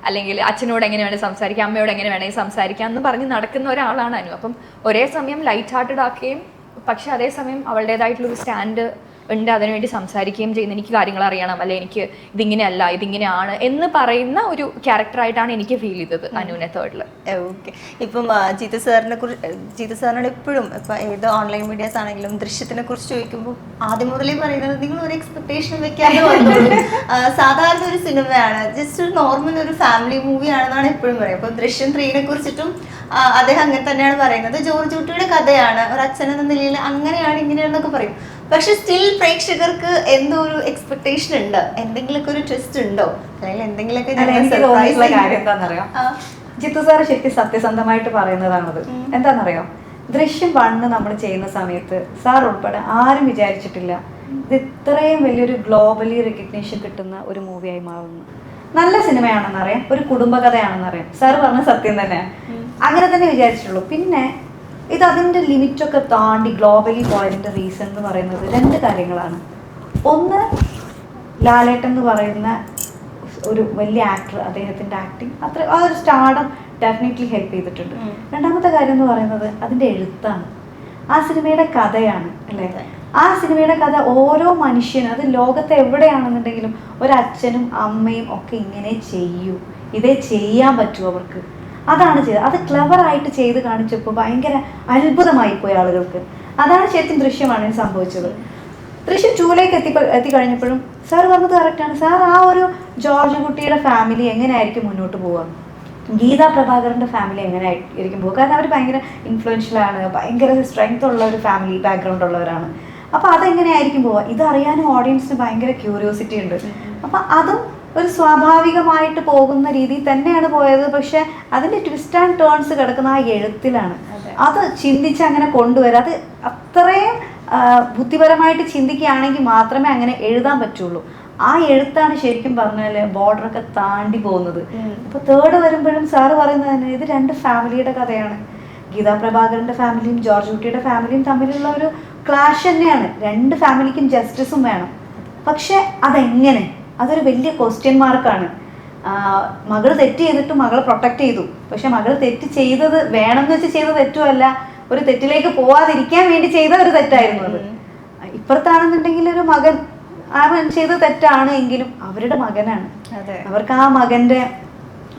അല്ലെങ്കിൽ അച്ഛനോട് എങ്ങനെ വേണേൽ സംസാരിക്കാം, അമ്മയോട് എങ്ങനെ വേണമെങ്കിൽ സംസാരിക്കാം എന്ന് പറഞ്ഞ് നടക്കുന്ന ഒരാളാണ് അനു. അപ്പം ഒരേ സമയം ലൈറ്റ് ഹാർട്ടഡ് ആക്കുകയും പക്ഷെ അതേസമയം അവളുടേതായിട്ടുള്ളൊരു സ്റ്റാൻഡ് ഉണ്ട്, അതിനുവേണ്ടി സംസാരിക്കുകയും ചെയ്യുന്ന, എനിക്ക് കാര്യങ്ങൾ അറിയണം, അല്ലെ എനിക്ക് ഇതിങ്ങനെയല്ല ഇതിങ്ങനെയാണ് എന്ന് പറയുന്ന ഒരു ക്യാരക്ടറായിട്ടാണ് എനിക്ക് ഫീൽ ചെയ്തത് അനുവിനെ 3ൽ. ഓക്കെ. ഇപ്പം ജീതു സാറിനോട് എപ്പോഴും ഇപ്പം ഏത് ഓൺലൈൻ മീഡിയാസ് ആണെങ്കിലും ദൃശ്യത്തിനെ കുറിച്ച് ചോദിക്കുമ്പോൾ ആദ്യം മുതലേ പറയുന്നത് നിങ്ങൾ ഒരു എക്സ്പെക്ടേഷൻ വെക്കാതെ വന്നോളൂ, സാധാരണ ഒരു സിനിമയാണ്, ജസ്റ്റ് ഒരു നോർമൽ ഒരു ഫാമിലി മൂവി ആണെന്നാണ് എപ്പോഴും പറയുക. അപ്പം ദൃശ്യം 3നെ കുറിച്ചിട്ടും അദ്ദേഹം അങ്ങനെ തന്നെയാണ് പറയുന്നത്. ജോർജ് കുട്ടിയുടെ കഥയാണ്, ഒരു അച്ഛനെന്ന നിലയിൽ അങ്ങനെയാണ് ഇങ്ങനെയാണെന്നൊക്കെ പറയും. പക്ഷെ സ്റ്റിൽ പ്രേക്ഷകർക്ക് എന്തോ ഒരു എക്സ്പെക്ടേഷൻ ഉണ്ട്, എന്തെങ്കിലുമൊക്കെ ഒരു ട്വിസ്റ്റ് ഉണ്ടോ, അല്ലെങ്കിൽ എന്തെങ്കിലുമൊക്കെ കാര്യം എന്താണെന്നറിയാം, ജിത്തു സാറ് ശരിക്കും സത്യസന്ധമായിട്ട് പറയുന്നതാണത്. എന്താണെന്നറിയോ, ദൃശ്യം 1 നമ്മൾ ചെയ്യുന്ന സമയത്ത് സാർ ഉൾപ്പെടെ ആരും വിചാരിച്ചിട്ടില്ല ഇത് ഇത്രയും വലിയൊരു ഗ്ലോബലി റെക്കഗ്നീഷൻ കിട്ടുന്ന ഒരു മൂവിയായി മാറുന്നു. നല്ല സിനിമയാണെന്നറിയാം, ഒരു കുടുംബകഥയാണെന്നറിയാം, സാർ പറഞ്ഞ സത്യം തന്നെ, അങ്ങനെ തന്നെ വിചാരിച്ചിട്ടുള്ളൂ. പിന്നെ ഇത് അതിൻ്റെ ലിമിറ്റൊക്കെ താണ്ടി ഗ്ലോബലി പോയതിൻ്റെ റീസൺ എന്ന് പറയുന്നത് 2 കാര്യങ്ങളാണ്. ഒന്ന്, ലാലേട്ടൻ എന്ന് പറയുന്ന ഒരു വലിയ ആക്ടർ, അദ്ദേഹത്തിൻ്റെ ആക്ടിങ് അത്ര ആ ഒരു സ്റ്റാർഡം ഡെഫിനറ്റ്ലി ഹെൽപ്പ് ചെയ്തിട്ടുണ്ട്. രണ്ടാമത്തെ കാര്യം എന്ന് പറയുന്നത് അതിൻ്റെ എഴുത്താണ്, ആ സിനിമയുടെ കഥയാണ് അല്ലേ. ആ സിനിമയുടെ കഥ ഓരോ മനുഷ്യനും, അത് ലോകത്ത് എവിടെയാണെന്നുണ്ടെങ്കിലും ഒരച്ഛനും അമ്മയും ഒക്കെ ഇങ്ങനെ ചെയ്യൂ, ഇതേ ചെയ്യാൻ പറ്റൂ അവർക്ക്, അതാണ് ചെയ്തത്. അത് ക്ലവറായിട്ട് ചെയ്ത് കാണിച്ചപ്പോൾ ഭയങ്കര അത്ഭുതമായി പോയി ആളുകൾക്ക്. അതാണ് ശരിക്കും ദൃശ്യമാണ് സംഭവിച്ചത്. ദൃശ്യം 2ലേക്ക് എത്തിക്കഴിഞ്ഞപ്പോഴും സാർ പറഞ്ഞത് കറക്റ്റാണ്. സാർ ആ ഒരു ജോർജ് കുട്ടിയുടെ ഫാമിലി എങ്ങനെയായിരിക്കും മുന്നോട്ട് പോവുക, ഗീത പ്രഭാകറിൻ്റെ ഫാമിലി എങ്ങനെയായിരിക്കും പോവുക, കാരണം അവർ ഭയങ്കര ഇൻഫ്ലുവൻഷ്യലാണ്, ഭയങ്കര സ്ട്രെങ്ത് ഉള്ള ഒരു ഫാമിലി ബാക്ക്ഗ്രൗണ്ട് ഉള്ളവരാണ്. അപ്പോൾ അതെങ്ങനെയായിരിക്കും പോവുക, ഇതറിയാനും ഓഡിയൻസിന് ഭയങ്കര ക്യൂരിയോസിറ്റി ഉണ്ട്. അപ്പം അതും ഒരു സ്വാഭാവികമായിട്ട് പോകുന്ന രീതിയിൽ തന്നെയാണ് പോയത്. പക്ഷെ അതിൻ്റെ ട്വിസ്റ്റ് ആൻഡ് ടേൺസ് കിടക്കുന്ന ആ എഴുത്തിലാണ്. അത് ചിന്തിച്ച് അങ്ങനെ കൊണ്ടുവരാം. അത് അത്രയും ബുദ്ധിപരമായിട്ട് ചിന്തിക്കുകയാണെങ്കിൽ മാത്രമേ അങ്ങനെ എഴുതാൻ പറ്റുള്ളൂ. ആ എഴുത്താണ് ശരിക്കും പറഞ്ഞാൽ ബോർഡറൊക്കെ താണ്ടി പോകുന്നത്. അപ്പോൾ 3 വരുമ്പോഴും സാറ് പറയുന്നത് തന്നെ ഇത് 2 ഫാമിലിയുടെ കഥയാണ്. ഗീതാ പ്രഭാകറിൻ്റെ ഫാമിലിയും ജോർജ് കുട്ടിയുടെ ഫാമിലിയും തമ്മിലുള്ള ഒരു ക്ലാഷ് തന്നെയാണ്. 2 ഫാമിലിക്കും ജസ്റ്റിസും വേണം. പക്ഷെ അതെങ്ങനെ, അതൊരു വലിയ ക്വസ്റ്റ്യൻ മാർക്കാണ്. മകൾ തെറ്റ് ചെയ്തിട്ട് മകളെ പ്രൊട്ടക്റ്റ് ചെയ്തു, പക്ഷെ മകൾ തെറ്റ് ചെയ്തത് വേണമെന്ന് വെച്ച് ചെയ്ത തെറ്റുമല്ല, ഒരു തെറ്റിലേക്ക് പോവാതിരിക്കാൻ വേണ്ടി ചെയ്ത ഒരു തെറ്റായിരുന്നു അത്. ഇപ്പുറത്താണെന്നുണ്ടെങ്കിൽ ഒരു മകൻ അവൻ ചെയ്ത തെറ്റാണ് എങ്കിലും അവരുടെ മകനാണ്, അവർക്ക് ആ മകൻ്റെ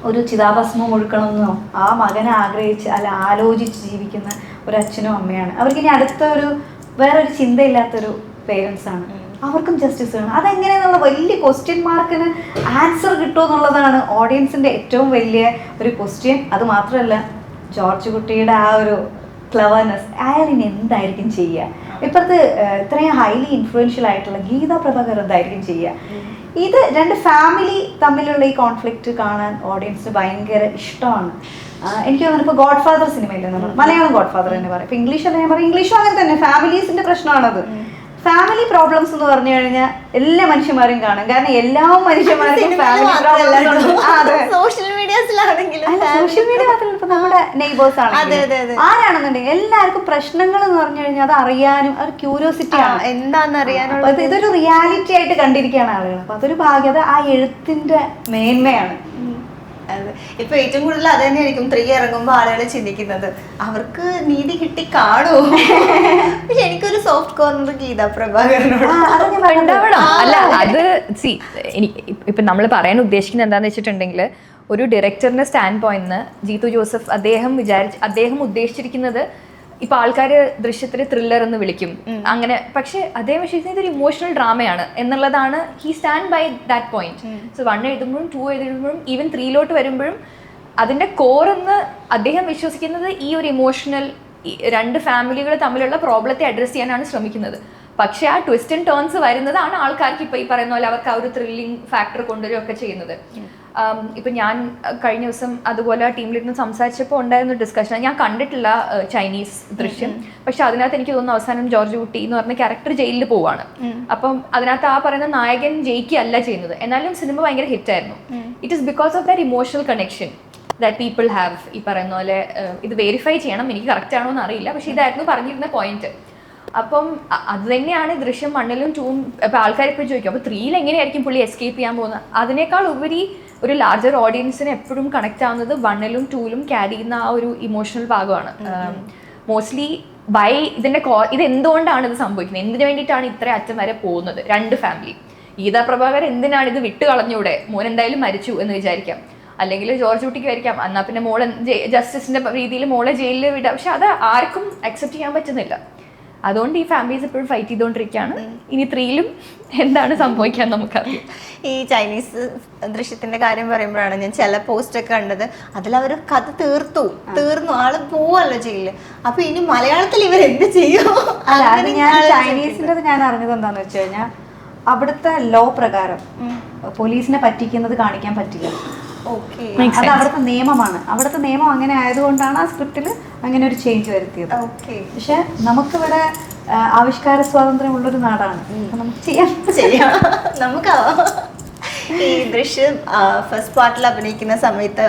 ഒരു ചിതാഭസ്മം ഒഴുക്കണമെന്നോ ആ മകനെ ആഗ്രഹിച്ച് അല്ല ആലോചിച്ച് ജീവിക്കുന്ന ഒരു അച്ഛനും അമ്മയാണ്. അവർക്കിനി അടുത്ത ഒരു വേറൊരു ചിന്തയില്ലാത്തൊരു പേരൻസ് ആണ്. അവർക്കും ജസ്റ്റിസ് വേണം. അതെങ്ങനെയെന്നുള്ള വലിയ ക്വസ്റ്റ്യൻ മാർക്കിന് ആൻസർ കിട്ടുമോ എന്നുള്ളതാണ് ഓഡിയൻസിൻ്റെ ഏറ്റവും വലിയ ഒരു ക്വസ്റ്റ്യൻ. അത് മാത്രമല്ല ജോർജ് കുട്ടിയുടെ ആ ഒരു ക്ലവർനെസ്, അയാളിന് എന്തായിരിക്കും ചെയ്യുക, ഇപ്പുറത്ത് ഇത്രയും ഹൈലി ഇൻഫ്ലുവൻഷ്യൽ ആയിട്ടുള്ള ഗീത പ്രഭാകർ എന്തായിരിക്കും ചെയ്യുക? ഇത് രണ്ട് ഫാമിലി തമ്മിലുള്ള ഈ കോൺഫ്ലിക്റ്റ് കാണാൻ ഓഡിയൻസിന് ഭയങ്കര ഇഷ്ടമാണ്. എനിക്ക് തോന്നുന്നു ഇപ്പോൾ ഗോഡ് ഫാദർ സിനിമയില്ലേ, നമ്മൾ മലയാളം ഗോഡ് ഫാദർ എന്ന് പറയും, ഇപ്പൊ ഇംഗ്ലീഷ് അല്ല ഞാൻ പറയും, ഇംഗ്ലീഷും അങ്ങനെ തന്നെ ഫാമിലീസിന്റെ പ്രശ്നമാണത്. ഫാമിലി പ്രോബ്ലംസ് എന്ന് പറഞ്ഞു കഴിഞ്ഞാൽ എല്ലാ മനുഷ്യന്മാരും കാണും, കാരണം എല്ലാ മനുഷ്യന്മാർക്കും ഫാമിലി പ്രോബ്ലംസ്. സോഷ്യൽ മീഡിയസിലാണെങ്കിലും സോഷ്യൽ മീഡിയ മാത്രമല്ല, ഇപ്പൊ നമ്മുടെ നെയ്ബേഴ്സ് ആണ്, ആരാണെന്നുണ്ടെങ്കിൽ എല്ലാവർക്കും പ്രശ്നങ്ങൾ എന്ന് പറഞ്ഞു കഴിഞ്ഞാൽ അത് അറിയാനും ഒരു ക്യൂരിയോസിറ്റി ആണ്, എന്താന്ന് അറിയാനുള്ള. ഇതൊരു റിയാലിറ്റി ആയിട്ട് കണ്ടിരിക്കുകയാണ് ആളുകൾ. അപ്പൊ അതൊരു ഭാഗ്യത ആ എഴുത്തിന്റെ മേന്മയാണ്. ഇപ്പൊ ഏറ്റവും കൂടുതൽ അത് തന്നെയായിരിക്കും 3 ഇറങ്ങുമ്പോ ആളുകൾ ചിന്തിക്കുന്നത്, അവർക്ക് നീതി കിട്ടി കാണുമോ. പക്ഷെ എനിക്കൊരു സോഫ്റ്റ് കോർണർ ഗീത പ്രഭാകരനോട് ഉണ്ടാവണം. അല്ല അത് ഇപ്പൊ നമ്മൾ പറയാൻ ഉദ്ദേശിക്കുന്നത് എന്താന്ന് വെച്ചിട്ടുണ്ടെങ്കിൽ, ഒരു ഡയറക്ടറിന്റെ സ്റ്റാൻഡ് പോയിന്റ് ജീത്തു ജോസഫ് അദ്ദേഹം ഉദ്ദേശിച്ചിരിക്കുന്നത് ഇപ്പൊ ആൾക്കാര് ദൃശ്യത്തിന് ത്രില്ലർ എന്ന് വിളിക്കും അങ്ങനെ, പക്ഷെ അദ്ദേഹം വിശ്വസിക്കുന്നത് ഒരു ഇമോഷണൽ ഡ്രാമയാണ് എന്നുള്ളതാണ്. He stand by that point. So 1 എഴുതുമ്പോഴും 2 എഴുതുമ്പോഴും ഈവൻ 3 വരുമ്പോഴും അതിന്റെ കോർ എന്ന് അദ്ദേഹം വിശ്വസിക്കുന്നത് ഈ ഒരു ഇമോഷണൽ, 2 ഫാമിലികൾ തമ്മിലുള്ള പ്രോബ്ലത്തെ അഡ്രസ് ചെയ്യാനാണ് ശ്രമിക്കുന്നത്. പക്ഷെ ആ ട്വിസ്റ്റ് ആൻഡ് ടേൺസ് വരുന്നതാണ് ആൾക്കാർക്ക് ഇപ്പൊ ഈ പറയുന്ന പോലെ അവർക്ക് ആ ഒരു ത്രില്ലിംഗ് ഫാക്ടർ കൊണ്ടുവരികയൊക്കെ ചെയ്യുന്നത്. ഇപ്പൊ ഞാൻ കഴിഞ്ഞ ദിവസം അതുപോലെ ടീമിലിരുന്ന് സംസാരിച്ചപ്പോൾ ഉണ്ടായിരുന്ന ഡിസ്കഷൻ, ഞാൻ കണ്ടിട്ടില്ല ചൈനീസ് ദൃശ്യം, പക്ഷെ അതിനകത്ത് എനിക്ക് തോന്നുന്നു അവസാനം ജോർജ് കുട്ടി എന്ന് പറഞ്ഞ ക്യാരക്ടർ ജയിലിൽ പോവാണ്. അപ്പം അതിനകത്ത് ആ പറയുന്ന നായകൻ ജയിക്കുകയല്ല ചെയ്യുന്നത്, എന്നാലും സിനിമ ഭയങ്കര ഹിറ്റായിരുന്നു. It is because of that emotional connection that people have. ഈ പറയുന്ന പോലെ ഇത് വെരിഫൈ ചെയ്യണം, എനിക്ക് കറക്റ്റ് ആണോ എന്ന് അറിയില്ല, പക്ഷെ ഇതായിരുന്നു പറഞ്ഞിരുന്ന പോയിന്റ്. അപ്പം അത് തന്നെയാണ് ദൃശ്യം 1ലും 2ഉം. ഇപ്പൊ ആൾക്കാർ എപ്പോഴും ചോദിക്കും അപ്പൊ 3ൽ എങ്ങനെയായിരിക്കും പുള്ളി എസ്കേപ്പ് ചെയ്യാൻ പോകുന്നത്. അതിനേക്കാൾ ഉപരി ഒരു ലാർജർ ഓഡിയൻസിന് എപ്പോഴും കണക്ട് ആവുന്നത് 1ലും 2ലും ക്യാരി ചെയ്യുന്ന ആ ഒരു ഇമോഷണൽ ഭാഗമാണ്. മോസ്റ്റ്ലി ഇത് എന്തുകൊണ്ടാണ് ഇത് സംഭവിക്കുന്നത്, എന്തിനു വേണ്ടിയിട്ടാണ് ഇത്ര അറ്റം വരെ പോകുന്നത് 2 ഫാമിലി. ഗീതാ പ്രഭാകർ എന്തിനാണ് ഇത് വിട്ട് കളഞ്ഞൂടെ, മോൻ എന്തായാലും മരിച്ചു എന്ന് വിചാരിക്കാം, അല്ലെങ്കിൽ ജോർജ് കുട്ടിക്ക് ആയിരിക്കാം, എന്നാൽ പിന്നെ മോളെ ജസ്റ്റിസിന്റെ രീതിയിൽ മോളെ ജയിലിൽ വിടാം. പക്ഷെ അത് ആർക്കും അക്സെപ്റ്റ് ചെയ്യാൻ പറ്റുന്നില്ല. അതുകൊണ്ട് ഈ ഫാമിലീസ് എപ്പോഴും ഫൈറ്റ് ചെയ്തുകൊണ്ടിരിക്കുകയാണ്. ഇനി 3ലും എന്താണ് സംഭവിക്കാൻ നമുക്കറിയാം. ഈ ചൈനീസ് ദൃശ്യത്തിന്റെ കാര്യം പറയുമ്പോഴാണ് ഞാൻ ചില പോസ്റ്റ് ഒക്കെ കണ്ടത്, അതിലവർ കഥ തീർന്നു ആള് പോവല്ലോ ജയിലില്. അപ്പൊ ഇനി മലയാളത്തിൽ ഇവർ എന്ത് ചെയ്യും? അത് ഞാൻ ചൈനീസിന്റെ ഞാൻ അറിഞ്ഞത് എന്താന്ന് വെച്ച് കഴിഞ്ഞാൽ, അവിടുത്തെ ലോ പ്രകാരം പോലീസിനെ പറ്റിക്കുന്നത് കാണിക്കാൻ പറ്റില്ല. അത് അവിടുത്തെ നിയമമാണ്. അവിടുത്തെ നിയമം അങ്ങനെ ആയതുകൊണ്ടാണ് ആ സ്ക്രിപ്റ്റിൽ അങ്ങനെ ഒരു ചേഞ്ച് വരുത്തിയത്. പക്ഷെ നമുക്കിവിടെ ആവിഷ്കാര സ്വാതന്ത്ര്യം ഉള്ളൊരു നാടാണ്, നമുക്ക് ചെയ്യാം. നമുക്കാവാം. ഈ ദൃശ്യം ഫസ്റ്റ് പാർട്ടിൽ അഭിനയിക്കുന്ന സമയത്ത്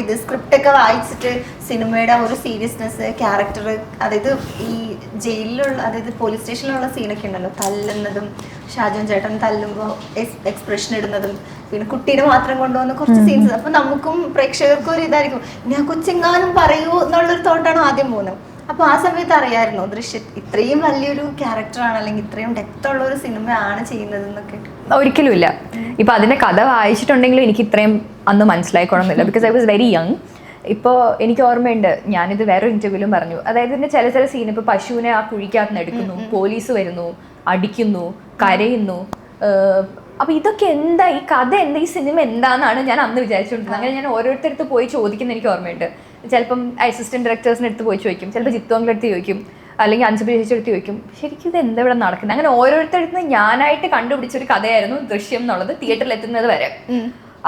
ഇത് സ്ക്രിപ്റ്റ് ഒക്കെ വായിച്ചിട്ട് സിനിമയുടെ ഒരു സീരിയസ്നെസ്, ക്യാരക്ടർ, അതായത് ഈ ജയിലിലുള്ള, അതായത് പോലീസ് സ്റ്റേഷനിലുള്ള സീനൊക്കെ ഉണ്ടല്ലോ, തല്ലുന്നതും ഷാജോൻ ചേട്ടൻ തല്ലുമ്പോൾ എക്സ്പ്രഷൻ ഇടുന്നതും, പിന്നെ കുട്ടീനെ മാത്രം കൊണ്ടുവന്ന കുറച്ച് സീൻസ്. അപ്പൊ നമുക്കും പ്രേക്ഷകർക്കും ഒരു ഇതായിരിക്കും, ഞാൻ കൊച്ചെങ്ങാനും പറയൂ എന്നുള്ളൊരു തോട്ടാണ് ആദ്യം പോകുന്നത്. അപ്പൊ ആ സമയത്ത് അറിയായിരുന്നു ദൃശ്യം ഇത്രയും വലിയൊരു ക്യാരക്ടറാണ്, അല്ലെങ്കിൽ ഇത്രയും ഡെപ്ത് ഉള്ള ഒരു സിനിമയാണ് ചെയ്യുന്നത് എന്നൊക്കെ? ഒരിക്കലും ഇല്ല. ഇപ്പൊ അതിന്റെ കഥ വായിച്ചിട്ടുണ്ടെങ്കിലും എനിക്ക് ഇത്രയും അന്ന് മനസ്സിലായിക്കോണമെന്നില്ല, because I was very young. ഇപ്പോൾ എനിക്ക് ഓർമ്മയുണ്ട്, ഞാനിത് വേറൊരു ഇന്റർവ്യൂവിലും പറഞ്ഞു, അതായത് ഇതിന്റെ ചില സീൻ, ഇപ്പൊ പശുവിനെ ആ കുഴിക്കകത്ത് നിന്ന് എടുക്കുന്നു, പോലീസ് വരുന്നു, അടിക്കുന്നു, കരയുന്നു. അപ്പൊ ഇതൊക്കെ എന്താ, ഈ കഥ എന്താ, ഈ സിനിമ എന്താന്നാണ് ഞാൻ അന്ന് വിചാരിച്ചുകൊണ്ടിരുന്നത്. അങ്ങനെ ഞാൻ ഓരോരുത്തരടുത്ത് പോയി ചോദിക്കുന്ന എനിക്ക് ഓർമ്മയുണ്ട്. ചിലപ്പം അസിസ്റ്റന്റ് ഡയറക്ടേഴ്സിന്റെ അടുത്ത് പോയി ചോദിക്കും, ചിലപ്പോൾ ജിത്തുവിന്റെ അടുത്ത് ചോദിക്കും, അല്ലെങ്കിൽ അൻസുബി ചേച്ചിയുടെ അടുത്ത് ചോദിക്കും, ശരിക്കും ഇത് എന്താ ഇവിടെ നടക്കുന്നത്. അങ്ങനെ ഓരോരുത്തരടുത്ത് ഞാനായിട്ട് കണ്ടുപിടിച്ചൊരു കഥയായിരുന്നു ദൃശ്യം എന്നുള്ളത്, തിയേറ്ററിൽ എത്തുന്നത് വരെ.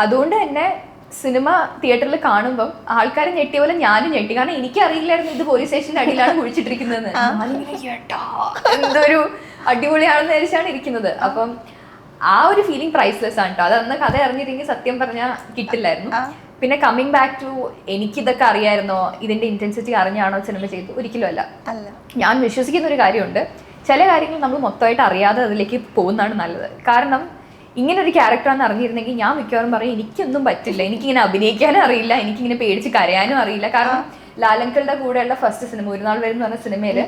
അതുകൊണ്ട് തന്നെ സിനിമ തിയേറ്ററിൽ കാണുമ്പം ആൾക്കാർ ഞെട്ടിയ പോലെ ഞാനും ഞെട്ടി, കാരണം എനിക്കറിയില്ലായിരുന്നു ഇത് പോലീസ് സ്റ്റേഷന്റെ അടിയിലാണ് കുഴിച്ചിട്ടിരിക്കുന്നത്. എന്തൊരു അടിപൊളിയാണെന്ന് വിചാരിച്ചാണ് ഇരിക്കുന്നത്. അപ്പം ആ ഒരു ഫീലിംഗ് പ്രൈസ്ലെസ് ആണ് കേട്ടോ. അതന്ന് കഥ അറിഞ്ഞിരുന്നെങ്കിൽ സത്യം പറഞ്ഞാൽ കിട്ടില്ലായിരുന്നു. പിന്നെ കമ്മിങ് ബാക്ക് ടു, എനിക്കിതൊക്കെ അറിയായിരുന്നോ, ഇതിന്റെ ഇന്റൻസിറ്റി അറിഞ്ഞാണോ സിനിമ ചെയ്തു? ഒരിക്കലും അല്ല. ഞാൻ വിശ്വസിക്കുന്ന ഒരു കാര്യമുണ്ട്, ചില കാര്യങ്ങൾ നമ്മൾ മൊത്തമായിട്ട് അറിയാതെ അതിലേക്ക് പോകുന്നതാണ് നല്ലത്. കാരണം ഇങ്ങനൊരു ക്യാരക്ടറാണെന്ന് അറിഞ്ഞിരുന്നെങ്കിൽ ഞാൻ മിക്കവാറും പറയും എനിക്കൊന്നും പറ്റില്ല, എനിക്കിങ്ങനെ അഭിനയിക്കാനും അറിയില്ല, എനിക്കിങ്ങനെ പേടിച്ച് കരയാനും അറിയില്ല. കാരണം ലാലങ്കളുടെ കൂടെയുള്ള ഫസ്റ്റ് സിനിമ ഒരു നാൾ വരും എന്ന് പറഞ്ഞ സിനിമയില്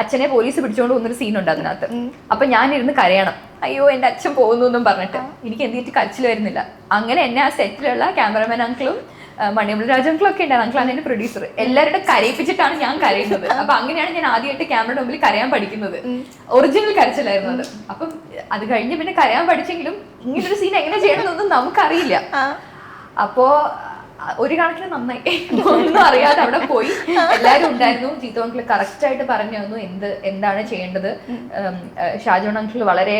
അച്ഛനെ പോലീസ് പിടിച്ചുകൊണ്ട് പോകുന്നൊരു സീനുണ്ട് അതിനകത്ത്. അപ്പൊ ഞാൻ ഇരുന്ന് കരയണം, അയ്യോ എന്റെ അച്ഛൻ പോകുന്നു എന്നും പറഞ്ഞിട്ട്. എനിക്ക് എന്തിട്ട് കരച്ചിൽ വരുന്നില്ല. അങ്ങനെ എന്നെ ആ സെറ്റിലുള്ള ക്യാമറമാൻ അങ്കിളും മണിയമ്പള രാജങ്കിളും ഒക്കെ ഉണ്ടായിരുന്നു, അങ്കിളാണ് എന്റെ പ്രൊഡ്യൂസർ, എല്ലാവരുടെ കരയിപ്പിച്ചിട്ടാണ് ഞാൻ കരയുന്നത്. അപ്പൊ അങ്ങനെയാണ് ഞാൻ ആദ്യമായിട്ട് ക്യാമറയുടെ മുമ്പിൽ കരയാൻ പഠിക്കുന്നത്. ഒറിജിനൽ കരച്ചിലായിരുന്നു അത്. അപ്പം അത് കഴിഞ്ഞ് പിന്നെ കരയാൻ പഠിച്ചെങ്കിലും ഇങ്ങനൊരു സീൻ എങ്ങനെ ചെയ്യണമെന്നൊന്നും നമുക്കറിയില്ല. അപ്പോ ഒരു കണക്കിന് നന്നായി. ഒന്നും അറിയാതെ അവിടെ പോയി എല്ലാരും ഉണ്ടായിരുന്നു. ജീത്തു അങ്കിൾ കറക്റ്റ് ആയിട്ട് പറഞ്ഞു തന്നു എന്താണ് ചെയ്യേണ്ടത്. ഷാജോൺ അങ്കിൾ വളരെ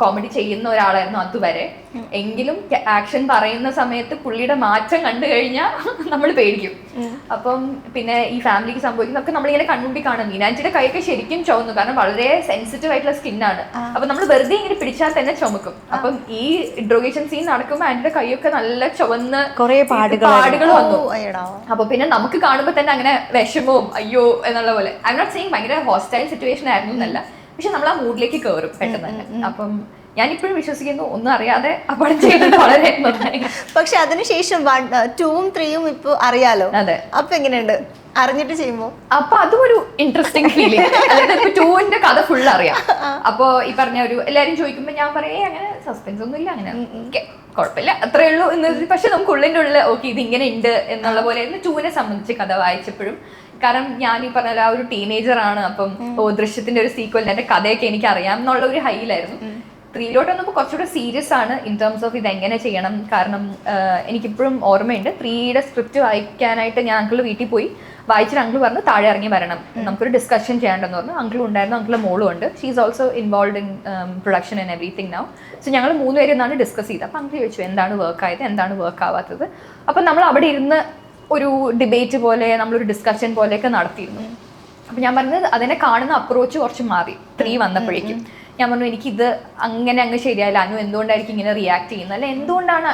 കോമഡി ചെയ്യുന്ന ഒരാളായിരുന്നു അതുവരെ. എങ്കിലും ആക്ഷൻ പറയുന്ന സമയത്ത് പുള്ളിയുടെ മാറ്റം കണ്ടു കഴിഞ്ഞാൽ നമ്മൾ പേടിക്കും. അപ്പം പിന്നെ ഈ ഫാമിലിക്ക് സംഭവിക്കുന്നതൊക്കെ നമ്മളിങ്ങനെ കൺമുമ്പിൽ കാണും. മീനാൻജിയുടെ കൈയൊക്കെ ശരിക്കും ചുവന്നു, കാരണം വളരെ സെൻസിറ്റീവ് ആയിട്ടുള്ള സ്കിന്നാണ്. അപ്പൊ നമ്മൾ വെറുതെ ഇങ്ങനെ പിടിച്ചാൽ തന്നെ ചുമക്കും. അപ്പം ഈ ഇൻട്രോഗേഷൻ സീൻ നടക്കുമ്പോൾ ആന്റിയുടെ കൈയൊക്കെ നല്ല ചുവന്ന് കുറേ പാടുകൾ വന്നു. അപ്പൊ പിന്നെ നമുക്ക് കാണുമ്പോൾ തന്നെ അങ്ങനെ വിഷമവും അയ്യോ എന്നുള്ള പോലെ. ഐ എം നോട്ട് സെയിങ് ഭയങ്കര ഹോസ്റ്റൈൽ സിറ്റുവേഷൻ ആയിരുന്നു എന്നല്ല, പക്ഷെ നമ്മൾ ആ മൂഡിലേക്ക് കയറും പെട്ടെന്ന് തന്നെ. അപ്പം ഞാനിപ്പോഴും വിശ്വസിക്കുന്നു ഒന്നും അറിയാതെ അപകടം ചെയ്തത് വളരെ നന്നായി. പക്ഷെ അതിനുശേഷം 2ഉം 3ഉം ഇപ്പൊ അറിയാലോ. അതെ. അപ്പൊ എങ്ങനെയുണ്ട് അറിഞ്ഞിട്ട് ചെയ്യുമ്പോ? അപ്പൊ അതും ഒരു ഇൻട്രസ്റ്റിംഗ് ഫീലിംഗ്. അതായത് ഇപ്പൊ 2ന്റെ കഥ ഫുൾ അറിയാം. അപ്പൊ ഈ പറഞ്ഞ ഒരു എല്ലാരും ചോദിക്കുമ്പോ ഞാൻ പറയേ അങ്ങനെ സസ്പെൻസ് ഒന്നും ഇല്ല, അങ്ങനെ കുഴപ്പമില്ല, അത്രേ ഉള്ളൂ എന്ന്. പക്ഷെ നമുക്ക് ഉള്ളിന്റെ ഉള്ളിൽ ഓക്കെ ഇത് ഇങ്ങനെ ഉണ്ട് എന്നുള്ള പോലെ. 2നെ സംബന്ധിച്ച് കഥ വായിച്ചപ്പോഴും, കാരണം ഞാൻ ഈ പറഞ്ഞ ആ ഒരു ടീനേജർ ആണ്. അപ്പം ദൃശ്യത്തിന്റെ ഒരു സീക്വൽ എന്റെ കഥയൊക്കെ എനിക്ക് അറിയാം എന്നുള്ള ഒരു ഹൈയിലായിരുന്നു. 3 വന്നപ്പോൾ കുറച്ചുകൂടെ സീരിയസ് ആണ് ഇൻ ടേംസ് ഓഫ് ഇത് എങ്ങനെ ചെയ്യണം. കാരണം എനിക്കിപ്പോഴും ഓർമ്മയുണ്ട് 3യുടെ സ്ക്രിപ്റ്റ് വായിക്കാനായിട്ട് ഞാൻ അങ്കിൾ വീട്ടിൽ പോയി വായിച്ചിട്ട് അങ്കിൾ പറഞ്ഞു താഴെ ഇറങ്ങി വരണം, നമുക്കൊരു ഡിസ്കഷൻ ചെയ്യേണ്ടെന്ന് പറഞ്ഞു. അങ്കിളും ഉണ്ടായിരുന്നു, അങ്കിളുടെ മോളും ഉണ്ട്. She is also involve in production and everything now. So ഞങ്ങൾ 3 പേരും എന്നാണ് ഡിസ്കസ് ചെയ്തത്. അപ്പം അങ്കിൾ ചോദിച്ചു എന്താണ് വർക്ക് ആയത്, എന്താണ് വർക്ക് ആവാത്തത്. അപ്പം നമ്മൾ അവിടെ ഇരുന്ന് ഒരു ഡിബേറ്റ് പോലെ നമ്മളൊരു ഡിസ്കഷൻ പോലെയൊക്കെ നടത്തിയിരുന്നു. അപ്പം ഞാൻ പറഞ്ഞത് അതിനെ കാണുന്ന അപ്രോച്ച് കുറച്ച് മാറി 3 വന്നപ്പോഴേക്കും. ഞാൻ പറഞ്ഞു എനിക്കിത് അങ്ങ് ശരിയായില്ല, അനു എന്തുകൊണ്ടായിരിക്കും ഇങ്ങനെ റിയാക്ട് ചെയ്യുന്നത്, അല്ലെ എന്തുകൊണ്ടാണ്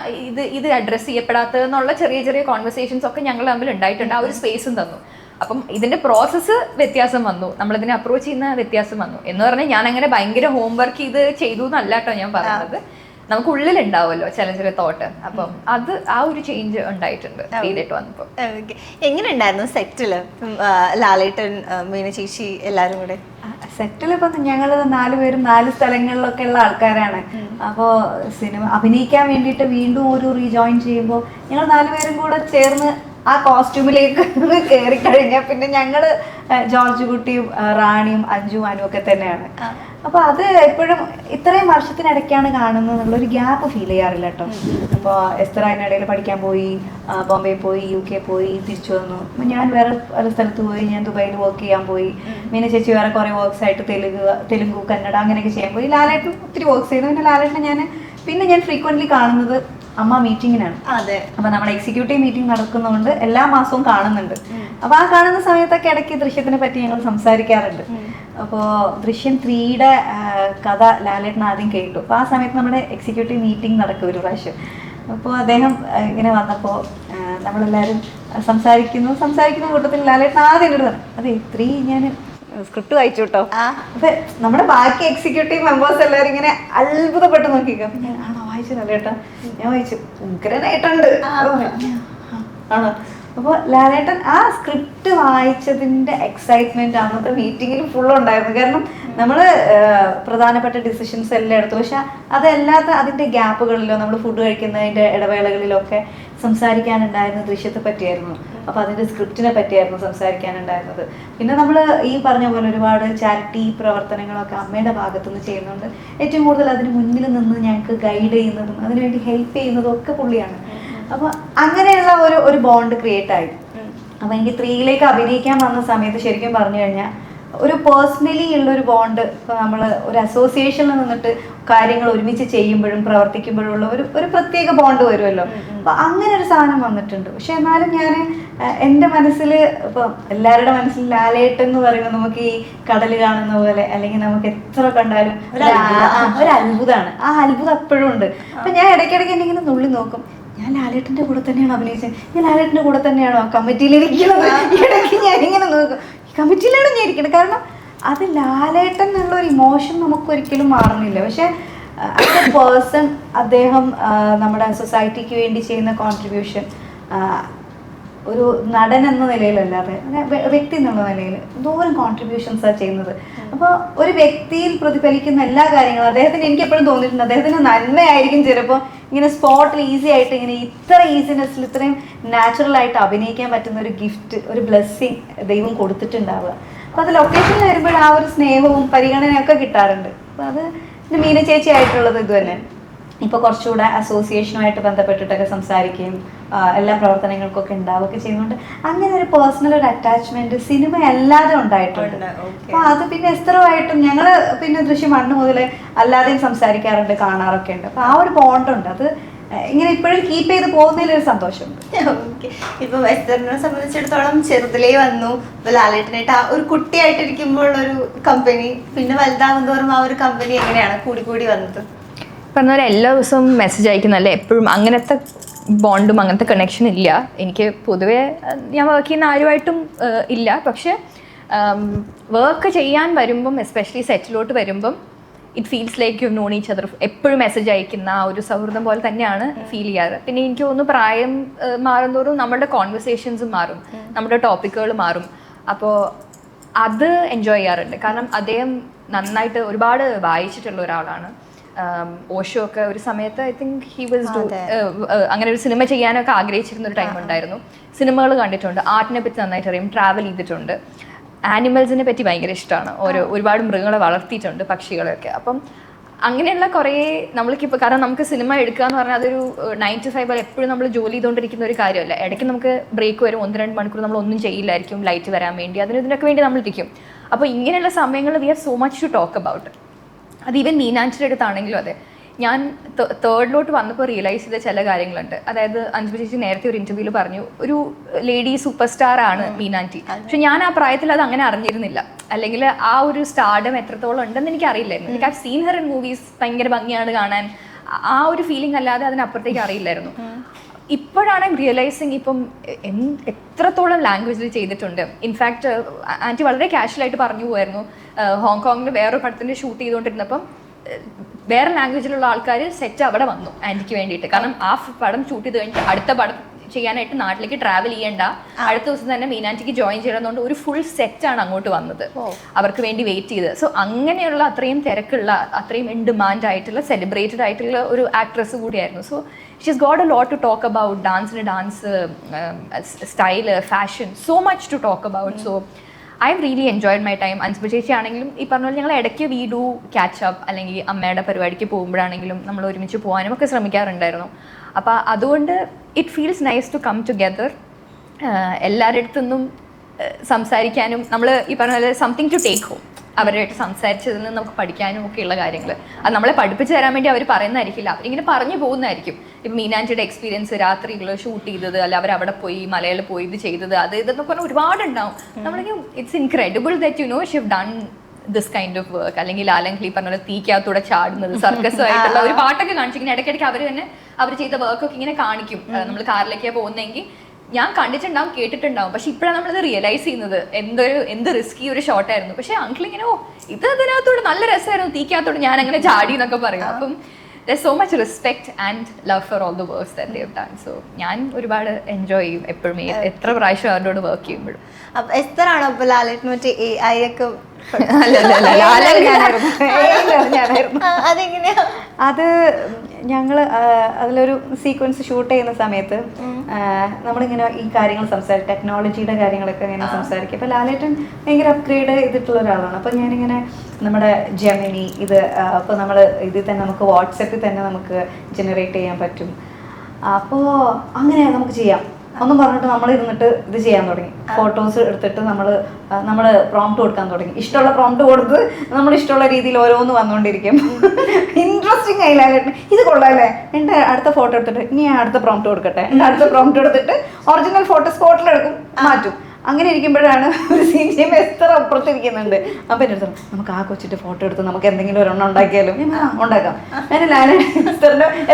ഇത് അഡ്രസ്സ് ചെയ്യപ്പെടാത്തത് എന്നുള്ള ചെറിയ കോൺവെർസേഷൻസ് ഒക്കെ ഞങ്ങൾ തമ്മിൽ ഉണ്ടായിട്ടുണ്ട്. ആ ഒരു സ്പേസും തന്നു. അപ്പം ഇതിന്റെ പ്രോസസ്സ് വ്യത്യാസം വന്നു, നമ്മളിതിനെ അപ്രോച്ച് ചെയ്യുന്ന വ്യത്യാസം വന്നു. എന്ന് പറഞ്ഞാൽ ഞാൻ അങ്ങനെ ഭയങ്കര ഹോംവർക്ക് ചെയ്തു എന്നല്ല കേട്ടോ ഞാൻ പറയുന്നത്. നമുക്ക് ഉള്ളിലുണ്ടാവുമല്ലോ ചില തോട്ട്. അപ്പം ആ ഒരു ചേഞ്ച് ഉണ്ടായിട്ടുണ്ട് ചെയ്തിട്ട് വന്നപ്പോൾ. എങ്ങനെ ഉണ്ടായിരുന്നു സെറ്റില് ലാലേട്ടൻ, മീന ചേച്ചി എല്ലാരും കൂടെ? സെറ്റിൽ ഇപ്പം ഞങ്ങൾ 4 പേരും 4 സ്ഥലങ്ങളിലൊക്കെ ഉള്ള ആൾക്കാരാണ്. അപ്പോൾ സിനിമ അഭിനയിക്കാൻ വേണ്ടിയിട്ട് വീണ്ടും ഒരു റീജോയിൻ ചെയ്യുമ്പോൾ ഞങ്ങൾ 4 പേരും കൂടെ ചേർന്ന് ആ കോസ്റ്റ്യൂമിലേക്ക് കയറി കഴിഞ്ഞാൽ പിന്നെ ഞങ്ങൾ ജോർജ് കുട്ടിയും റാണിയും അഞ്ജുവും അനു ഒക്കെ തന്നെയാണ്. അപ്പോൾ അത് എപ്പോഴും ഇത്രയും വർഷത്തിനിടയ്ക്കാണ് കാണുന്നത് എന്നുള്ളൊരു ഗ്യാപ്പ് ഫീൽ ചെയ്യാറില്ല കേട്ടോ. അപ്പോൾ എസ്തർ അതിനിടയിൽ പഠിക്കാൻ പോയി, ബോംബെ പോയി, UK പോയി, തിരിച്ചു വന്നു. ഞാൻ വേറെ പല സ്ഥലത്ത് പോയി, ഞാൻ ദുബായിൽ വർക്ക് ചെയ്യാൻ പോയി. മീന ചേച്ചി വേറെ കുറേ വർക്ക്സ് ആയിട്ട് തെലുങ്കു കന്നഡ അങ്ങനെയൊക്കെ ചെയ്യാൻ പോയി. ലാലേട്ടൻ ഒത്തിരി വർക്ക്സ് ചെയ്തു. പിന്നെ ലാലേട്ടനെ ഞാൻ ഫ്രീക്വൻ്റ്ലി കാണുന്നത് അമ്മ മീറ്റിങ്ങിനാണ്. അതെ. അപ്പൊ നമ്മുടെ എക്സിക്യൂട്ടീവ് മീറ്റിംഗ് നടക്കുന്നതുകൊണ്ട് എല്ലാ മാസവും കാണുന്നുണ്ട്. അപ്പൊ ആ കാണുന്ന സമയത്തൊക്കെ ഇടയ്ക്ക് ദൃശ്യത്തിനെ പറ്റി ഞങ്ങൾ സംസാരിക്കാറുണ്ട്. അപ്പോൾ ദൃശ്യം 3യുടെ കഥ ലാലേട്ടൻ ആദ്യം കേട്ടു. അപ്പോൾ ആ സമയത്ത് നമ്മുടെ എക്സിക്യൂട്ടീവ് മീറ്റിംഗ് നടക്കും ഒരു പ്രാവശ്യം. അപ്പോൾ അദ്ദേഹം ഇങ്ങനെ വന്നപ്പോൾ നമ്മളെല്ലാവരും സംസാരിക്കുന്ന കൂട്ടത്തിൽ ലാലേട്ടൻ ആദ്യം എന്നോട് പറഞ്ഞു, അതെ 3 ഞാൻ സ്ക്രിപ്റ്റ് വായിച്ചു കേട്ടോ. അപ്പൊ നമ്മുടെ ബാക്കി എക്സിക്യൂട്ടീവ് മെമ്പേഴ്സ് എല്ലാവരും ഇങ്ങനെ അത്ഭുതപ്പെട്ട് നോക്കിക്കോ. ഞാൻ ആണോ വായിച്ചതല്ലേ കേട്ടോ, ഞാൻ വായിച്ചു, ഉഗ്രനായിട്ടുണ്ട് ആണോ. അപ്പോൾ ലാലേട്ടൻ ആ സ്ക്രിപ്റ്റ് വായിച്ചതിൻ്റെ എക്സൈറ്റ്മെന്റ് അന്നത്തെ മീറ്റിങ്ങിൽ ഫുൾ ഉണ്ടായിരുന്നു. കാരണം നമ്മൾ പ്രധാനപ്പെട്ട ഡിസിഷൻസ് എല്ലാം എടുത്തു, പക്ഷെ അതല്ലാത്ത അതിൻ്റെ ഗ്യാപ്പുകളിലോ നമ്മൾ ഫുഡ് കഴിക്കുന്നതിൻ്റെ ഇടവേളകളിലൊക്കെ സംസാരിക്കാനുണ്ടായിരുന്ന ദൃശ്യത്തെ പറ്റിയായിരുന്നു. അപ്പോൾ അതിൻ്റെ സ്ക്രിപ്റ്റിനെ പറ്റിയായിരുന്നു സംസാരിക്കാനുണ്ടായിരുന്നത്. പിന്നെ നമ്മൾ ഈ പറഞ്ഞ പോലെ ഒരുപാട് ചാരിറ്റി പ്രവർത്തനങ്ങളൊക്കെ അമ്മയുടെ ഭാഗത്തുനിന്ന് ചെയ്യുന്നുണ്ട്. ഏറ്റവും കൂടുതൽ അതിന് മുന്നിൽ നിന്ന് ഞങ്ങൾക്ക് ഗൈഡ് ചെയ്യുന്നതും അതിനുവേണ്ടി ഹെൽപ്പ് ചെയ്യുന്നതും ഒക്കെ പുള്ളിയാണ്. അപ്പോൾ അങ്ങനെയുള്ള ഒരു ബോണ്ട് ക്രിയേറ്റ് ആയി. അപ്പോൾ എനിക്ക് 3യിലേക്ക് അഭിനയിക്കാൻ വന്ന സമയത്ത് ശരിക്കും പറഞ്ഞു കഴിഞ്ഞാൽ ഒരു പേഴ്സണലി ഉള്ളൊരു ബോണ്ട്, ഇപ്പോൾ നമ്മൾ ഒരു അസോസിയേഷനിൽ നിന്നിട്ട് കാര്യങ്ങൾ ഒരുമിച്ച് ചെയ്യുമ്പോഴും പ്രവർത്തിക്കുമ്പോഴും ഉള്ള ഒരു പ്രത്യേക ബോണ്ട് വരുമല്ലോ. അപ്പോൾ അങ്ങനെ ഒരു സാധനം വന്നിട്ടുണ്ട്. പക്ഷെ എന്നാലും ഞാൻ എൻ്റെ മനസ്സിൽ ഇപ്പം എല്ലാവരുടെ മനസ്സിൽ ലാലേട്ടൻ എന്ന് പറയുമ്പോൾ നമുക്ക് ഈ കടൽ കാണുന്ന പോലെ അല്ലെങ്കിൽ നമുക്ക് എത്ര കണ്ടാലും ഒരു അത്ഭുതമാണ്. ആ അത്ഭുതം എപ്പോഴും ഉണ്ട്. അപ്പം ഞാൻ ഇടയ്ക്കിടയ്ക്ക് എന്നെ ഇങ്ങനെ നുള്ളി നോക്കും, ഞാൻ ലാലേട്ടൻ്റെ കൂടെ തന്നെയാണോ അഭിനയിച്ചത്, ഞാൻ ലാലേട്ടൻ്റെ കൂടെ തന്നെയാണോ കമ്മിറ്റിയിലിരിക്കുന്നത്. ഇടയ്ക്ക് ഞാനിങ്ങനെ നോക്കും, കമ്മിറ്റിയിലാണ് ഞാൻ ഇരിക്കുന്നത്. കാരണം അത് ലാലേട്ടൻ എന്നുള്ള ഒരു ഇമോഷൻ നമുക്കൊരിക്കലും മാറുന്നില്ല. പക്ഷെ ആസ് എ പേഴ്സൺ അദ്ദേഹം നമ്മുടെ സൊസൈറ്റിക്ക് വേണ്ടി ചെയ്യുന്ന കോൺട്രിബ്യൂഷൻ ഒരു നടൻ എന്ന നിലയിലല്ലാതെ വ്യക്തി എന്നുള്ള നിലയിൽ എന്തോരം കോൺട്രിബ്യൂഷൻസാണ് ചെയ്യുന്നത്. അപ്പോൾ ഒരു വ്യക്തിയിൽ പ്രതിഫലിക്കുന്ന എല്ലാ കാര്യങ്ങളും അദ്ദേഹത്തിന് എനിക്ക് എപ്പോഴും തോന്നിയിട്ടുണ്ട് അദ്ദേഹത്തിന് നന്മയായിരിക്കും. ചിലപ്പോൾ ഇങ്ങനെ സ്പോട്ടിൽ ഈസി ആയിട്ട് ഇങ്ങനെ ഇത്ര ഈസിനെസ്സിൽ ഇത്രയും നാച്ചുറലായിട്ട് അഭിനയിക്കാൻ പറ്റുന്ന ഒരു ഗിഫ്റ്റ്, ഒരു ബ്ലെസ്സിങ് ദൈവം കൊടുത്തിട്ടുണ്ടാവുക. അപ്പോൾ അത് ലൊക്കേഷനിൽ വരുമ്പോൾ ആ ഒരു സ്നേഹവും പരിഗണനയൊക്കെ കിട്ടാറുണ്ട്. അപ്പോൾ അത് മീന ചേച്ചി ആയിട്ടുള്ളത് ഇത് തന്നെ. ഇപ്പോൾ കുറച്ചുകൂടെ അസോസിയേഷനുമായിട്ട് ബന്ധപ്പെട്ടിട്ടൊക്കെ സംസാരിക്കുകയും എല്ലാ പ്രവർത്തനങ്ങൾക്കൊക്കെ ഉണ്ടാവുകയൊക്കെ ചെയ്യുന്നുണ്ട്. അങ്ങനെ ഒരു പേഴ്സണൽ ഒരു അറ്റാച്ച്മെന്റ് സിനിമ അല്ലാതെ ഉണ്ടായിട്ടുണ്ട്. അപ്പൊ അത് പിന്നെ എസ്തറുമായിട്ടും ഞങ്ങള് പിന്നെ ദൃശ്യം 1 മുതലേ അല്ലാതെയും സംസാരിക്കാറുണ്ട്, കാണാറൊക്കെ ഉണ്ട്. അപ്പൊ ആ ഒരു ബോണ്ടുണ്ട്. അത് ഇങ്ങനെ ഇപ്പോഴും കീപ്പ് ചെയ്ത് പോകുന്നതിലൊരു സന്തോഷമുണ്ട്. ഇപ്പൊ എസ്തറിനെ സംബന്ധിച്ചിടത്തോളം ചെറുതിലേ വന്നു, ലാലേട്ടനായിട്ട് ആ ഒരു കുട്ടിയായിട്ടിരിക്കുമ്പോൾ ഒരു കമ്പനി, പിന്നെ വലുതാകും തോറും ആ ഒരു കമ്പനി എങ്ങനെയാണ് കൂടി വന്നത്? പറഞ്ഞ പോലെ എല്ലാ ദിവസവും മെസ്സേജ് അയക്കുന്നല്ലേ, എപ്പോഴും അങ്ങനത്തെ ബോണ്ടും അങ്ങനത്തെ കണക്ഷൻ ഇല്ല എനിക്ക്. പൊതുവേ ഞാൻ വർക്ക് ചെയ്യുന്ന ആരുമായിട്ടും ഇല്ല. പക്ഷെ വർക്ക് ചെയ്യാൻ വരുമ്പം, എസ്പെഷ്യലി സെറ്റിലോട്ട് വരുമ്പം, it feels like you non each other. എപ്പോഴും മെസ്സേജ് അയക്കുന്ന ആ ഒരു സൗഹൃദം പോലെ തന്നെയാണ് ഫീൽ ചെയ്യാറ്. പിന്നെ എനിക്ക് തോന്നുന്നു പ്രായം മാറുന്തോറും നമ്മുടെ കോൺവെർസേഷൻസും മാറും, നമ്മുടെ ടോപ്പിക്കുകൾ മാറും. അപ്പോൾ അത് എൻജോയ് ചെയ്യാറുണ്ട്. കാരണം അദ്ദേഹം നന്നായിട്ട് ഒരുപാട് വായിച്ചിട്ടുള്ള ഒരാളാണ്. ഓഷോ ഒക്കെ ഒരു സമയത്ത് ഐ തിങ്ക് ഹി വാസ് അങ്ങനെ ഒരു സിനിമ ചെയ്യാനൊക്കെ ആഗ്രഹിച്ചിരുന്ന ഒരു ടൈം ഉണ്ടായിരുന്നു. സിനിമകൾ കണ്ടിട്ടുണ്ട്, ആർട്ടിനെ പറ്റി നന്നായിട്ട് അറിയും, ട്രാവൽ ചെയ്തിട്ടുണ്ട്, ആനിമൽസിനെ പറ്റി ഭയങ്കര ഇഷ്ടമാണ്. ഒരുപാട് മൃഗങ്ങളെ വളർത്തിയിട്ടുണ്ട്, പക്ഷികളെയൊക്കെ. അപ്പം അങ്ങനെയുള്ള കുറേ നമ്മൾക്കിപ്പോൾ, കാരണം നമുക്ക് സിനിമ എടുക്കുക എന്ന് പറഞ്ഞാൽ അതൊരു 9 to 5 എപ്പോഴും നമ്മൾ ജോലി ചെയ്തുകൊണ്ടിരിക്കുന്ന ഒരു കാര്യമല്ല. ഇടയ്ക്ക് നമുക്ക് ബ്രേക്ക് വരും, 1-2 മണിക്കൂർ നമ്മൾ ഒന്നും ചെയ്യില്ലായിരിക്കും, ലൈറ്റ് വരാൻ വേണ്ടി, ഇതിനൊക്കെ വേണ്ടി നമ്മൾ ഇരിക്കും. അപ്പോൾ ഇങ്ങനെയുള്ള സമയങ്ങളിൽ we have so much to talk about. അത് ഈവൻ മീനാൻറ്റിയുടെ അടുത്താണെങ്കിലും അതെ. ഞാൻ തേർഡിലോട്ട് വന്നപ്പോൾ റിയലൈസ് ചെയ്ത ചില കാര്യങ്ങളുണ്ട്. അതായത് അഞ്ജു ചേച്ചി നേരത്തെ ഒരു ഇൻ്റർവ്യൂവിൽ പറഞ്ഞു ഒരു ലേഡി സൂപ്പർ സ്റ്റാർ ആണ് മീനാൻറ്റി. പക്ഷെ ഞാൻ ആ പ്രായത്തിൽ അത് അങ്ങനെ അറിഞ്ഞിരുന്നില്ല, അല്ലെങ്കിൽ ആ ഒരു സ്റ്റാർഡം എത്രത്തോളം ഉണ്ടെന്ന് എനിക്ക് അറിയില്ലായിരുന്നു. എനിക്ക് I seen her in movies, ഭയങ്കര ഭംഗിയാണ് കാണാൻ, ആ ഒരു ഫീലിംഗ് അല്ലാതെ അതിനപ്പുറത്തേക്ക് അറിയില്ലായിരുന്നു. ഇപ്പോഴാണ് റിയലൈസിങ് ഇപ്പം എത്രത്തോളം ലാംഗ്വേജിൽ ചെയ്തിട്ടുണ്ട്. ഇൻഫാക്ട് ആൻറ്റി വളരെ കാഷ്വലായിട്ട് പറഞ്ഞു പോയായിരുന്നു, ഹോങ്കോങ്ങിൽ വേറൊരു പടത്തിൻ്റെ ഷൂട്ട് ചെയ്തുകൊണ്ടിരുന്നപ്പം വേറെ ലാംഗ്വേജിലുള്ള ആൾക്കാർ സെറ്റ് അവിടെ വന്നു ആൻറ്റിക്ക് വേണ്ടിയിട്ട്. കാരണം ആ പടം ഷൂട്ട് ചെയ്ത് കഴിഞ്ഞിട്ട് അടുത്ത പടം ചെയ്യാനായിട്ട് നാട്ടിലേക്ക് ട്രാവൽ ചെയ്യേണ്ട, അടുത്ത ദിവസം തന്നെ മീനാൻറ്റിക്ക് ജോയിൻ ചെയ്യണമെന്നുകൊണ്ട് ഒരു ഫുൾ സെറ്റാണ് അങ്ങോട്ട് വന്നത്, അവർക്ക് വേണ്ടി വെയിറ്റ് ചെയ്ത്. സോ അങ്ങനെയുള്ള അത്രയും തിരക്കുള്ള, അത്രയും ഇൻ ഡിമാൻഡ് ആയിട്ടുള്ള, സെലിബ്രേറ്റഡ് ആയിട്ടുള്ള ഒരു ആക്ട്രസ് കൂടിയായിരുന്നു. So she's got a lot to talk about. Dance, style, fashion, so much to talk about. So I have really enjoyed my time. Ansiba ചേച്ചി ആണെങ്കിലും ഈ പറഞ്ഞ പോലെ ഞങ്ങൾ ഇടയ്ക്ക് വി ഡു ക്യാച്ച് അപ്പ്, അല്ലെങ്കിൽ അമ്മയുടെ പരിപാടിക്ക് പോകുമ്പോഴാണെങ്കിലും നമ്മൾ ഒരുമിച്ച് പോകാനും ഒക്കെ ശ്രമിക്കാറുണ്ടായിരുന്നു. അപ്പോൾ അതുകൊണ്ട് it feels nice to come together. എല്ലാവരുടെ അടുത്തുനിന്നും സംസാരിക്കാനും, നമ്മൾ ഈ പറഞ്ഞ പോലെ സംതിങ് ടു ടേക്ക് ഹോം, അവരുമായിട്ട് സംസാരിച്ചതിൽ നിന്ന് നമുക്ക് പഠിക്കാനും ഒക്കെയുള്ള കാര്യങ്ങൾ. അത് നമ്മളെ പഠിപ്പിച്ച് തരാൻ വേണ്ടി അവർ പറയുന്നതായിരിക്കില്ല, അവരിങ്ങനെ പറഞ്ഞു പോകുന്നതായിരിക്കും. ഇപ്പം മീനാൻറ്റിയുടെ എക്സ്പീരിയൻസ്, രാത്രികൾ ഷൂട്ട് ചെയ്തത്, അല്ല അവരവിടെ പോയി മലയിൽ പോയി ഇത് ചെയ്തത്, അത് ഇതെന്നൊക്കെ പറഞ്ഞാൽ ഒരുപാടുണ്ടാവും. നമ്മളിങ്ങനെ it's incredible that you know she have done this kind of work. അല്ലെങ്കിൽ ലാലൻക്ലി പറഞ്ഞ പോലെ തീക്കകത്തൂടെ ചാടുന്നത്, സർക്കസുമായിട്ടുള്ള ഒരു പാട്ടൊക്കെ കാണിച്ചിങ്ങനെ ഇടയ്ക്കിടയ്ക്ക് അവർ ചെയ്ത വർക്കൊക്കെ ഇങ്ങനെ കാണിക്കും. നമ്മൾ കാറിലേക്കാണ് പോകുന്നതെങ്കിൽ ഞാൻ കണ്ടിട്ടുണ്ടാവും, കേട്ടിട്ടുണ്ടാവും. പക്ഷെ ഇപ്പോഴാണ് നമ്മളത് റിയലൈസ് ചെയ്യുന്നത് എന്ത് റിസ്കി ഒരു ഷോട്ടായിരുന്നു. പക്ഷെ അങ്കിൾ ഇങ്ങനെ ഇത് അതിനകത്തോട് നല്ല രസമായിരുന്നു, തീക്കകത്തോട് ഞാൻ അങ്ങനെ ചാടി എന്നൊക്കെ പറയും. അപ്പം there's so much respect and love for all the works that they have done. So ഞാൻ ഒരുപാട് എൻജോയ് ചെയ്യും എപ്പോഴും, എത്ര പ്രാവശ്യം അവരോട് വർക്ക് ചെയ്യുമ്പോഴും. അപ്പൊ എസ്തറാണോ ഇപ്പൊ ലാലേട്ടന് മറ്റേ AI ഒക്കെ? അതെങ്ങനെയാ? അത് ഞങ്ങൾ അതിലൊരു സീക്വൻസ് ഷൂട്ട് ചെയ്യുന്ന സമയത്ത് നമ്മളിങ്ങനെ ഈ കാര്യങ്ങൾ ടെക്നോളജിയുടെ കാര്യങ്ങളൊക്കെ ഇങ്ങനെ സംസാരിക്കും. അപ്പോൾ ലാലേട്ടൻ ഭയങ്കര അപ്ഗ്രേഡ് ചെയ്തിട്ടുള്ള ഒരാളാണ്. അപ്പോൾ ഞാനിങ്ങനെ നമ്മുടെ ജെമിനി ഇത് അപ്പോൾ നമ്മൾ ഇതിൽ തന്നെ നമുക്ക് വാട്സപ്പിൽ തന്നെ നമുക്ക് ജനറേറ്റ് ചെയ്യാൻ പറ്റും. അപ്പോൾ അങ്ങനെ നമുക്ക് ചെയ്യാം ഒന്നും പറഞ്ഞിട്ട് നമ്മൾ ഇരുന്നിട്ട് ഇത് ചെയ്യാൻ തുടങ്ങി. ഫോട്ടോസ് എടുത്തിട്ട് നമ്മൾ പ്രോംപ്റ്റ് കൊടുക്കാൻ തുടങ്ങി. ഇഷ്ടമുള്ള പ്രോംപ്റ്റ് കൊടുത്ത് നമ്മൾ ഇഷ്ടമുള്ള രീതിയിൽ ഓരോന്ന് വന്നുകൊണ്ടിരിക്കും. ഇൻട്രസ്റ്റിംഗ് ആയില്ലായിരുന്നു, ഇത് കൊള്ളാല്ലേ, എൻ്റെ അടുത്ത ഫോട്ടോ എടുത്തിട്ട് ഇനി അടുത്ത പ്രോംപ്റ്റ് കൊടുക്കട്ടെ, എൻ്റെ അടുത്ത പ്രോംപ്റ്റ് എടുത്തിട്ട് ഒറിജിനൽ ഫോട്ടോ സ്പോട്ടിലെടുക്കും, മാറ്റും. അങ്ങനെ ഇരിക്കുമ്പോഴാണ് ഒരു സീൻ ചെയ്യുമ്പോൾ എത്ര അപ്പുറത്തിരിക്കുന്നുണ്ട്. അപ്പം എൻ്റെ അടുത്ത് നമുക്ക് ആ കൊച്ചിട്ട് ഫോട്ടോ എടുത്ത് നമുക്ക് എന്തെങ്കിലും ഒരെണ്ണം ഉണ്ടാക്കിയാലും ഉണ്ടാക്കാം. ഞാൻ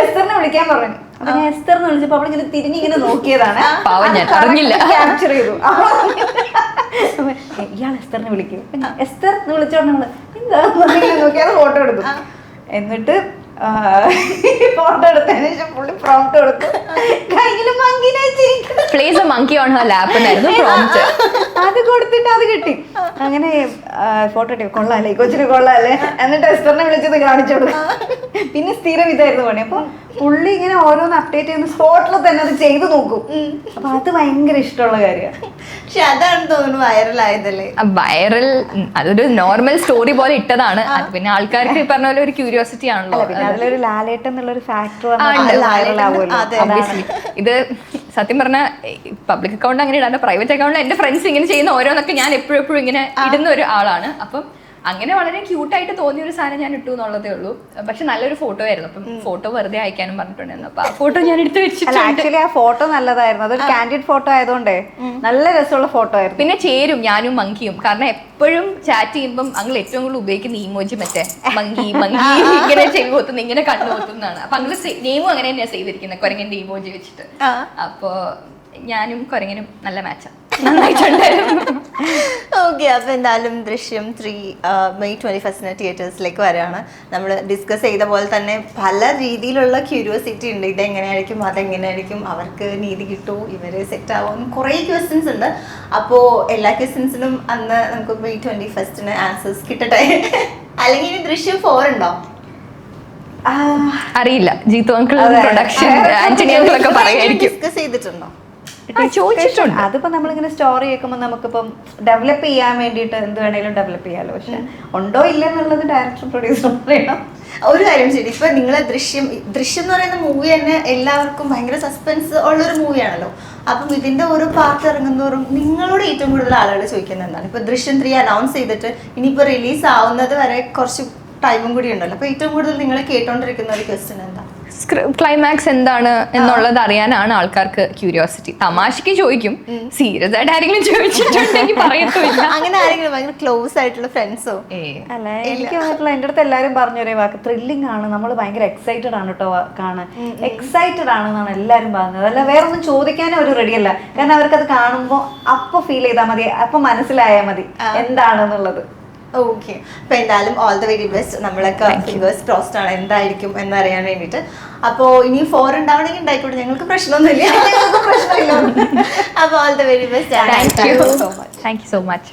എസ്തറിനെ വിളിക്കാൻ പറഞ്ഞു. അപ്പൊ ഞാൻ എസ്തറിനെ വിളിച്ചപ്പോൾ അവളിങ്ങനെ തിരിഞ്ഞിങ്ങനെ നോക്കിയതാണ്, ക്യാപ്ചർ ചെയ്തു. ഇയാൾ എസ്തറിനെ വിളിക്കും. എസ്തർ എന്ന് വിളിച്ചോണ്ട് നമ്മള് എന്താ നോക്കി അത് ഫോട്ടോ എടുത്തു. എന്നിട്ട് ഫോട്ടോ എടുത്തതിന് ശേഷം പുള്ളി പ്രോംപ്റ്റ് കൊടുത്തു. കയ്യില് മങ്കിനെ place a monkey on her lap എന്നായിരുന്നു പ്രോംപ്റ്റ്. അത് കൊടുത്തിട്ട് അത് കിട്ടി. അങ്ങനെ ഫോട്ടോ ഇട്ടു, കൊള്ളാല്ലേ കൊച്ചിന് കൊള്ളാല്ലേ, എന്നിട്ട് എസ്തറിനെ വിളിച്ചത് കാണിച്ചോളൂ. പിന്നെ സ്ഥിരം ഇതായിരുന്നു പണി. അപ്പൊ പുള്ളി ഇങ്ങനെ ഓരോന്ന് അപ്ഡേറ്റ് ചെയ്യുന്ന സ്പോട്ടിൽ തന്നെ അത് ചെയ്തു നോക്കും. അപ്പൊ അത് ഭയങ്കര ഇഷ്ടമുള്ള കാര്യമാണ്. പക്ഷെ അതാണ് തോന്നുന്നു വൈറലായതല്ലേ? വൈറൽ അതൊരു നോർമൽ സ്റ്റോറി പോലെ ഇട്ടതാണ്. പിന്നെ ആൾക്കാർക്ക് പറഞ്ഞ പോലെ ഒരു ക്യൂരിയോസിറ്റി ആണല്ലോ. അതിലൊരു ലാലേട്ടൻ എന്നുള്ളൊരു ഫാക്ടർ ഇത് സത്യം പറഞ്ഞാൽ പബ്ലിക് അക്കൗണ്ട് അങ്ങനെ ഇടാണ്ട് പ്രൈവറ്റ് അക്കൗണ്ടിൽ എൻ്റെ ഫ്രണ്ട്സ് ഇങ്ങനെ ചെയ്യുന്ന ഓരോന്നൊക്കെ ഞാൻ എപ്പോഴും ഇങ്ങനെ ഇടുന്ന ഒരു ആളാണ്. അപ്പം അങ്ങനെ വളരെ ക്യൂട്ടായിട്ട് തോന്നിയ ഒരു സാധനം ഞാൻ ഇട്ടു എന്നുള്ളതേ ഉള്ളൂ. പക്ഷെ നല്ലൊരു ഫോട്ടോ ആയിരുന്നു. അപ്പം ഫോട്ടോ വെറുതെ അയക്കാനും പറഞ്ഞിട്ടുണ്ടായിരുന്നു. അപ്പൊ ആ ഫോട്ടോ ഞാൻ എടുത്ത് വെച്ചിട്ടുണ്ട്. ആക്ച്വലി ആ ഫോട്ടോ നല്ലതായിരുന്നു. അതൊരു കാൻഡിഡ് ഫോട്ടോ ആയതുകൊണ്ടേ നല്ല രസമുള്ള ഫോട്ടോ ആയിരുന്നു. പിന്നെ ചേരും ഞാനും മങ്കിയും. കാരണം എപ്പോഴും ചാറ്റ് ചെയ്യുമ്പം അങ്ങൾ ഏറ്റവും കൂടുതൽ ഉപയോഗിക്കുന്ന ഇമോജി മറ്റേ മങ്കി ഇങ്ങനെ ചെവി കൊത്തുന്ന ഇങ്ങനെ കണ്ണു കൊത്തുന്നതാണ്. അപ്പൊ അങ്ങള് നെയിമും അങ്ങനെ തന്നെയാണ് ചെയ്തിരിക്കുന്നത്, കുരങ്ങന്റെ ഇമോജി വെച്ചിട്ട്. അപ്പോ ഞാനും കുരങ്ങനും നല്ല മാച്ചാണ്, നന്നായിട്ടുണ്ടായിരുന്നു. ഓക്കെ, അപ്പോൾ എന്തായാലും ദൃശ്യം 3 മെയ് 21 തിയേറ്റേഴ്സിലേക്ക് വരികയാണ്. നമ്മൾ ഡിസ്കസ് ചെയ്ത പോലെ തന്നെ പല രീതിയിലുള്ള ക്യൂരിയോസിറ്റി ഉണ്ട്. ഇതെങ്ങനെയായിരിക്കും, അതെങ്ങനെയായിരിക്കും, അവർക്ക് നീതി കിട്ടുമോ, ഇവര് സെറ്റ് ആവുമോ, കുറേ ക്വസ്റ്റ്യൻസ് ഉണ്ട്. അപ്പോൾ എല്ലാ ക്വസ്റ്റ്യൻസിനും അന്ന് നമുക്ക് മെയ് 21 ആൻസേഴ്സ് കിട്ടട്ടെ. അല്ലെങ്കിൽ ഇനി ദൃശ്യം 4 ഉണ്ടോ അറിയില്ല. ജീത്തു അങ്കിൾ പ്രൊഡക്ഷൻ ആന്റണി അങ്കിളൊക്കെ പറയായിരിക്കും. ഡിസ്കസ് ചെയ്തിട്ടുണ്ടോ? ചോദിച്ചിട്ടുണ്ട്. അതിപ്പോ നമ്മളിങ്ങനെ സ്റ്റോറി കേൾക്കുമ്പോൾ നമുക്കിപ്പം ഡെവലപ്പ് ചെയ്യാൻ വേണ്ടിയിട്ട് എന്ത് വേണേലും ഡെവലപ്പ് ചെയ്യാലോ. പക്ഷെ ഉണ്ടോ ഇല്ല എന്നുള്ളത് ഡയറക്ടർ പ്രൊഡ്യൂസർ പറയണം. ഒരു കാര്യം ശരി, ഇപ്പൊ നിങ്ങളെ ദൃശ്യം എന്ന് പറയുന്ന മൂവി തന്നെ എല്ലാവർക്കും ഭയങ്കര സസ്പെൻസ് ഉള്ളൊരു മൂവിയാണല്ലോ. അപ്പം ഇതിന്റെ ഓരോ പാർട്ട് ഇറങ്ങുന്നതോറും നിങ്ങളോട് ഏറ്റവും കൂടുതൽ ആളുകൾ ചോദിക്കുന്നത് എന്താണ്? ഇപ്പൊ ദൃശ്യം 3 അനൗൺസ് ചെയ്തിട്ട് ഇനിയിപ്പോ റിലീസ് ആവുന്നത് വരെ കുറച്ച് ടൈമും കൂടി ഉണ്ടല്ലോ. അപ്പൊ ഏറ്റവും കൂടുതൽ നിങ്ങൾ കേട്ടോണ്ടിരിക്കുന്ന ഒരു ക്വസ്റ്റ്യൻ എന്താ? ക്ലൈമാക്സ് എന്താണ് എന്നുള്ളത് അറിയാനാണ് ആൾക്കാർക്ക് ക്യൂരിയോസിറ്റി. തമാശക്ക് ചോദിക്കും, സീരിയസ് ആയിട്ട് ആരെങ്കിലും ചോദിച്ചിട്ടുണ്ടെങ്കിൽ പറയത്തില്ല. അങ്ങനെ ആരെങ്കിലും ഭയങ്കര ക്ലോസ് ആയിട്ടുള്ള ഫ്രണ്ട്സോ? അല്ല, എനിക്ക് തോന്നിയിട്ടുള്ള എൻ്റെ അടുത്ത് എല്ലാവരും പറഞ്ഞൊരേ വാക്ക് ത്രില്ലിംഗ് ആണ്, നമ്മൾ ഭയങ്കര എക്സൈറ്റഡ് ആണ് കേട്ടോ കാണാൻ. എക്സൈറ്റഡ് ആണെന്നാണ് എല്ലാവരും പറഞ്ഞത്. അല്ല വേറെ ഒന്നും ചോദിക്കാനും അവർ റെഡിയല്ല. കാരണം അവർക്കത് കാണുമ്പോൾ അപ്പൊ ഫീൽ ചെയ്താൽ മതി, അപ്പൊ മനസ്സിലായാൽ മതി എന്താണെന്നുള്ളത്. ഓക്കെ, അപ്പൊ എന്തായാലും ഓൾ ദ വെരി ബെസ്റ്റ്. നമ്മളൊക്കെ ഫിംഗേഴ്സ് ക്രോസ്ഡ് ആണ് എന്തായിരിക്കും എന്നറിയാൻ വേണ്ടിയിട്ട്. അപ്പോ ഇനി 4 ഉണ്ടാവണമെങ്കിൽ ഉണ്ടായിക്കോട്ടെ, ഞങ്ങൾക്ക് പ്രശ്നമൊന്നുമില്ല. അപ്പൊ all the very best. Thank you so much.